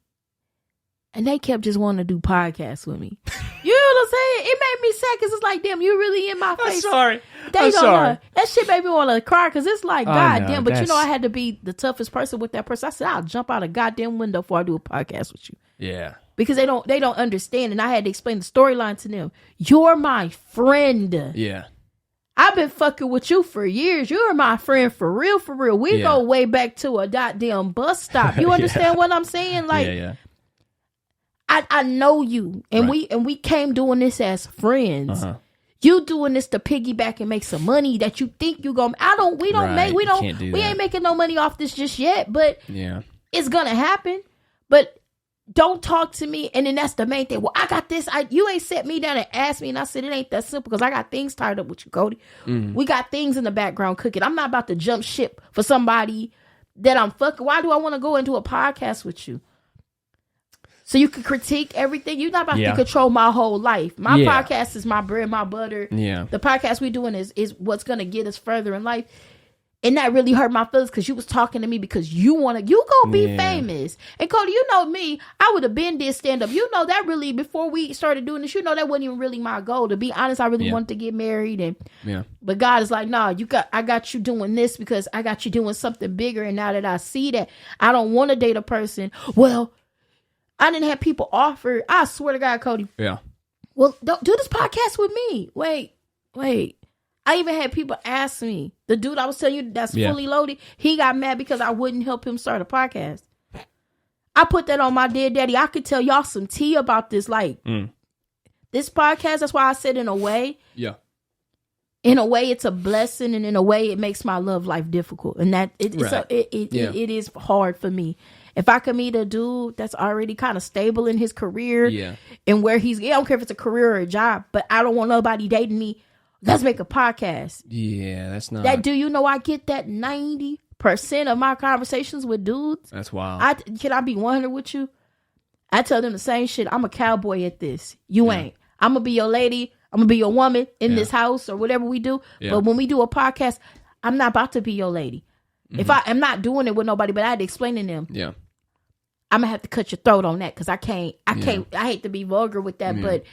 and they kept just wanting to do podcasts with me. You know what I'm saying? It made me sad, because it's like, damn, you really in my face. I'm sorry. I'm sorry. That shit made me want to cry, because it's like, God damn. But that's... I had to be the toughest person with that person. I said, I'll jump out a goddamn window before I do a podcast with you. Yeah. Because they don't understand, and I had to explain the storyline to them. You're my friend. Yeah. I've been fucking with you for years. You're my friend for real, for real. We go way back to a goddamn bus stop. You understand what I'm saying? I know you, and we came doing this as friends. You doing this to piggyback and make some money that you think you gonna. We ain't making no money off this just yet, but it's gonna happen. But don't talk to me, and then that's the main thing. Well, I got this. You ain't set me down and asked me, and I said it ain't that simple, because I got things tied up with you, Cody. We got things in the background cooking. I'm not about to jump ship for somebody that I'm fucking. Why do I want to go into a podcast with you? So you can critique everything. You're not about to control my whole life. My podcast is my bread, my butter. Yeah. The podcast we're doing is what's going to get us further in life. And that really hurt my feelings, because you was talking to me because you gonna be famous. And Cody, you know me, I would have been did stand up. You know that really, before we started doing this, that wasn't even really my goal. To be honest, I really wanted to get married, but God is like, nah, I got you doing this because I got you doing something bigger. And now that I see that, I don't want to date a person. Well, I didn't have people offer. I swear to God, Cody. Yeah. Well, don't do this podcast with me. Wait. I even had people ask me. The dude I was telling you that's fully loaded, he got mad because I wouldn't help him start a podcast. I put that on my dead daddy. I could tell y'all some tea about this. This podcast, that's why I said in a way. Yeah. In a way, it's a blessing, and in a way, it makes my love life difficult. And that it is hard for me. If I could meet a dude that's already kind of stable in his career and where I don't care if it's a career or a job, but I don't want nobody dating me. Let's make a podcast. Yeah, that's not. That, do you know I get that 90% of my conversations with dudes? That's wild. Can I be 100 with you? I tell them the same shit. I'm a cowboy at this. You ain't. I'm going to be your lady. I'm going to be your woman in this house or whatever we do. Yeah. But when we do a podcast, I'm not about to be your lady. If I'm not doing it with nobody, but I had to explain to them. Yeah. I'm gonna have to cut your throat on that because I can't. I hate to be vulgar with that, but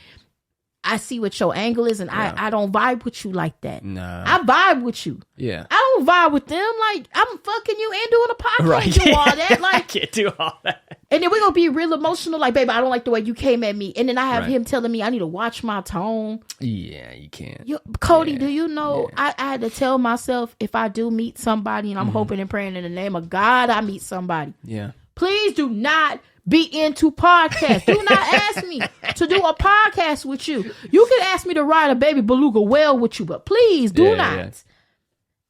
I see what your angle is, and I don't vibe with you like that. Nah. I vibe with you. Yeah. I don't vibe with them. Like, I'm fucking you and doing a podcast. Right. Do all that. Like, I can't do all that. And then we're gonna be real emotional. Like, baby, I don't like the way you came at me. And then I have Right. him telling me I need to watch my tone. Yeah, you can't. Cody, do you know I had to tell myself if I do meet somebody, and I'm hoping and praying in the name of God I meet somebody. Yeah. Please do not be into podcasts. Do not ask me to do a podcast with you. You can ask me to ride a baby beluga well with you, but please do not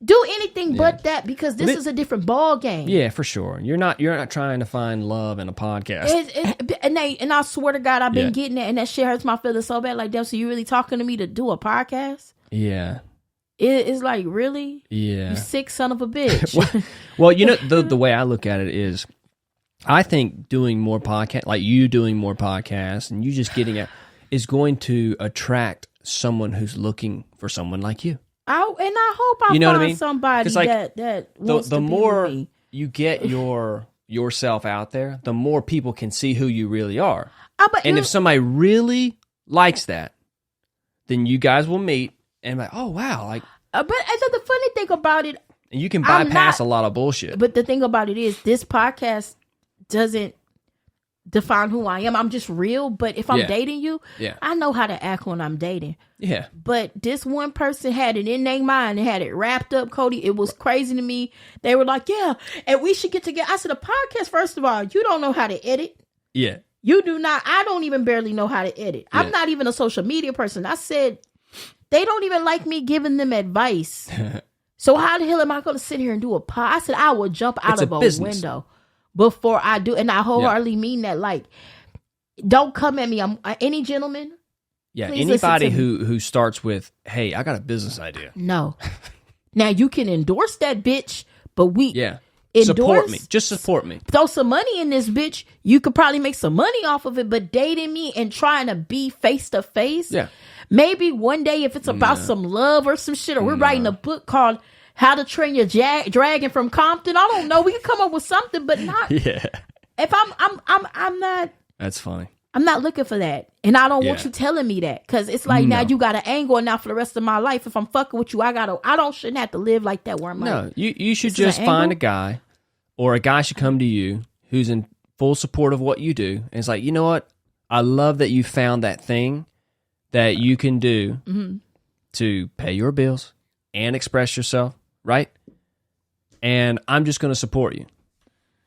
do anything but that, because this is a different ball game. Yeah, for sure. You're not trying to find love in a podcast. And I swear to God, I've been getting it, and that shit hurts my feelings so bad. Like, damn, so you really talking to me to do a podcast? Yeah. It's like, really? Yeah. You sick son of a bitch. Well, you know, the way I look at it is, I think doing more podcast, like you doing more podcasts, and you just getting out, is going to attract someone who's looking for someone like you. I hope I find somebody that wants the to be more with me. you get yourself out there, the more people can see who you really are. And if somebody really likes that, then you guys will meet and like, oh wow, like. But the funny thing about it, and you can bypass a lot of bullshit. But the thing about it is, this podcast doesn't define who I am. I'm just real. But if I'm dating you, I know how to act when I'm dating. Yeah. But this one person had it in their mind and had it wrapped up, Cody. It was crazy to me. They were like, yeah, and we should get together. I said, a podcast, first of all, you don't know how to edit. Yeah. You do not. I don't even barely know how to edit. I'm not even a social media person. I said, they don't even like me giving them advice. So how the hell am I going to sit here and do a pod? I said, I will jump out of a window before I do. And I wholeheartedly mean that. Like, don't come at me. I'm any gentleman. Yeah, anybody who starts with, hey, I got a business idea. No. Now, you can endorse that bitch, but support me. Just support me. Throw some money in this bitch. You could probably make some money off of it, but dating me and trying to be face to face. Yeah. Maybe one day if it's about some love or some shit, or we're writing a book called How to Train Your Dragon from Compton. I don't know. We can come up with something, but not. Yeah. If I'm not. That's funny. I'm not looking for that. And I don't want you telling me that. Because it's like, now you got an angle, and now for the rest of my life, if I'm fucking with you, shouldn't have to live like that where I'm like. No, you should just find a guy, or a guy should come to you who's in full support of what you do. And it's like, you know what? I love that you found that thing that you can do to pay your bills and express yourself, right? And I'm just going to support you.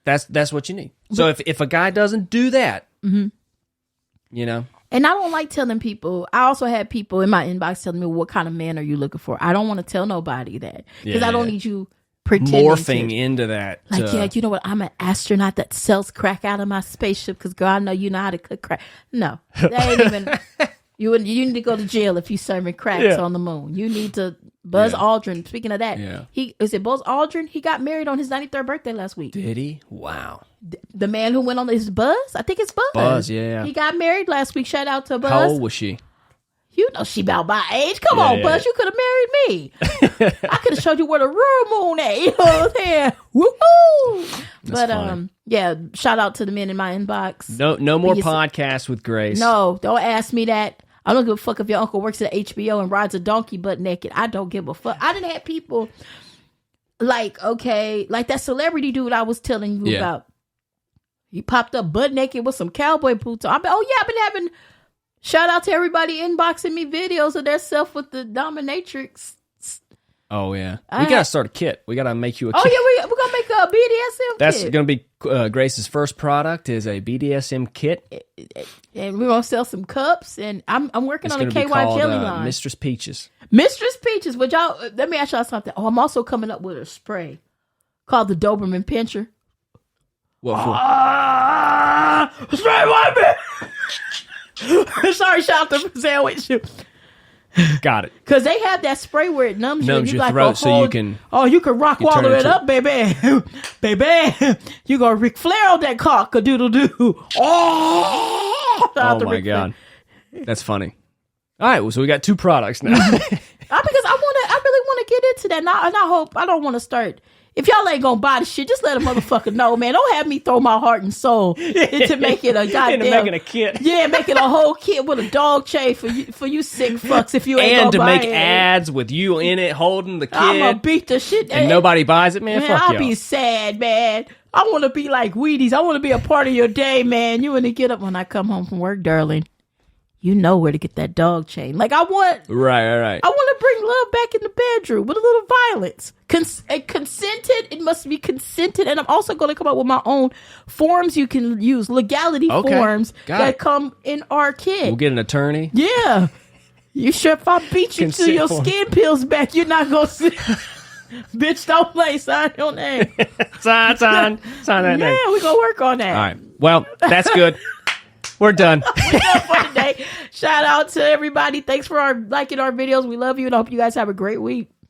That's what you need. So if a guy doesn't do that, you know. And I don't like telling people. I also had people in my inbox telling me, what kind of man are you looking for? I don't want to tell nobody that, because I don't need you pretending morphing into that. Like, you know what? I'm an astronaut that sells crack out of my spaceship because, girl, I know you know how to cook crack. No, that ain't even. You need to go to jail if you serving cracks on the moon. You need to. Buzz Aldrin. Speaking of that, is it Buzz Aldrin? He got married on his 93rd birthday last week. Did he? Wow. The man who went on is Buzz. I think it's Buzz. Buzz, yeah. He got married last week. Shout out to Buzz. How old was she? You know she about my age. Come on, Buzz. You could have married me. I could have showed you where the real moon at. You know what I'm saying? Woohoo! But funny. Shout out to the men in my inbox. No more podcasts with Grace. No, don't ask me that. I don't give a fuck if your uncle works at HBO and rides a donkey butt naked. I don't give a fuck. I didn't have people like that celebrity dude I was telling you about. He popped up butt naked with some cowboy boots on. I've been having. Shout out to everybody inboxing me videos of their self with the dominatrix. Oh, yeah. We got to start a kit. We got to make you a kit. Oh, yeah, we're going to make a BDSM kit. That's going to be Grace's first product is a BDSM kit. And we're going to sell some cups. And I'm working on a KY jelly line. Mistress Peaches. Mistress Peaches. But y'all, let me ask y'all something. Oh, I'm also coming up with a spray called the Doberman Pinscher. What for? Spray my bitch. Sorry, shout out to sandwich. Got it. Because they have that spray where it numbs you. Numbs your throat so you can... Oh, you can rock waller it up, baby. Baby. You going to Ric Flair on that cock-a-doodle-doo. Oh, my God. That's funny. All right, so we got two products now. Because I really want to get into that, and I hope I don't want to start. If y'all ain't gonna buy the shit, just let a motherfucker know, man. Don't have me throw my heart and soul into making a goddamn making a kit. Yeah, making a whole kit with a dog chain for you sick fucks. If you ain't and gonna buy to make it. ads with you in it holding the kid, I'm gonna beat the shit. and nobody buys it, man. Fuck I'll y'all. be sad, man. I want to be like Wheaties. I want to be a part of your day, man. You want to get up when I come home from work, darling. You know where to get that dog chain. Like I want, right. I want to bring love back in the bedroom with a little violence. Consented. It must be consented. And I'm also going to come up with my own forms you can use, legality forms that come in our kit. We'll get an attorney. Yeah. You sure if I beat you to your skin peels back, you're not going to see. Bitch, don't play. Sign your name. Sign that name. Yeah, we're going to work on that. All right. Well, that's good. We're done. We're done for today. Shout out to everybody. Thanks for liking our videos. We love you and I hope you guys have a great week.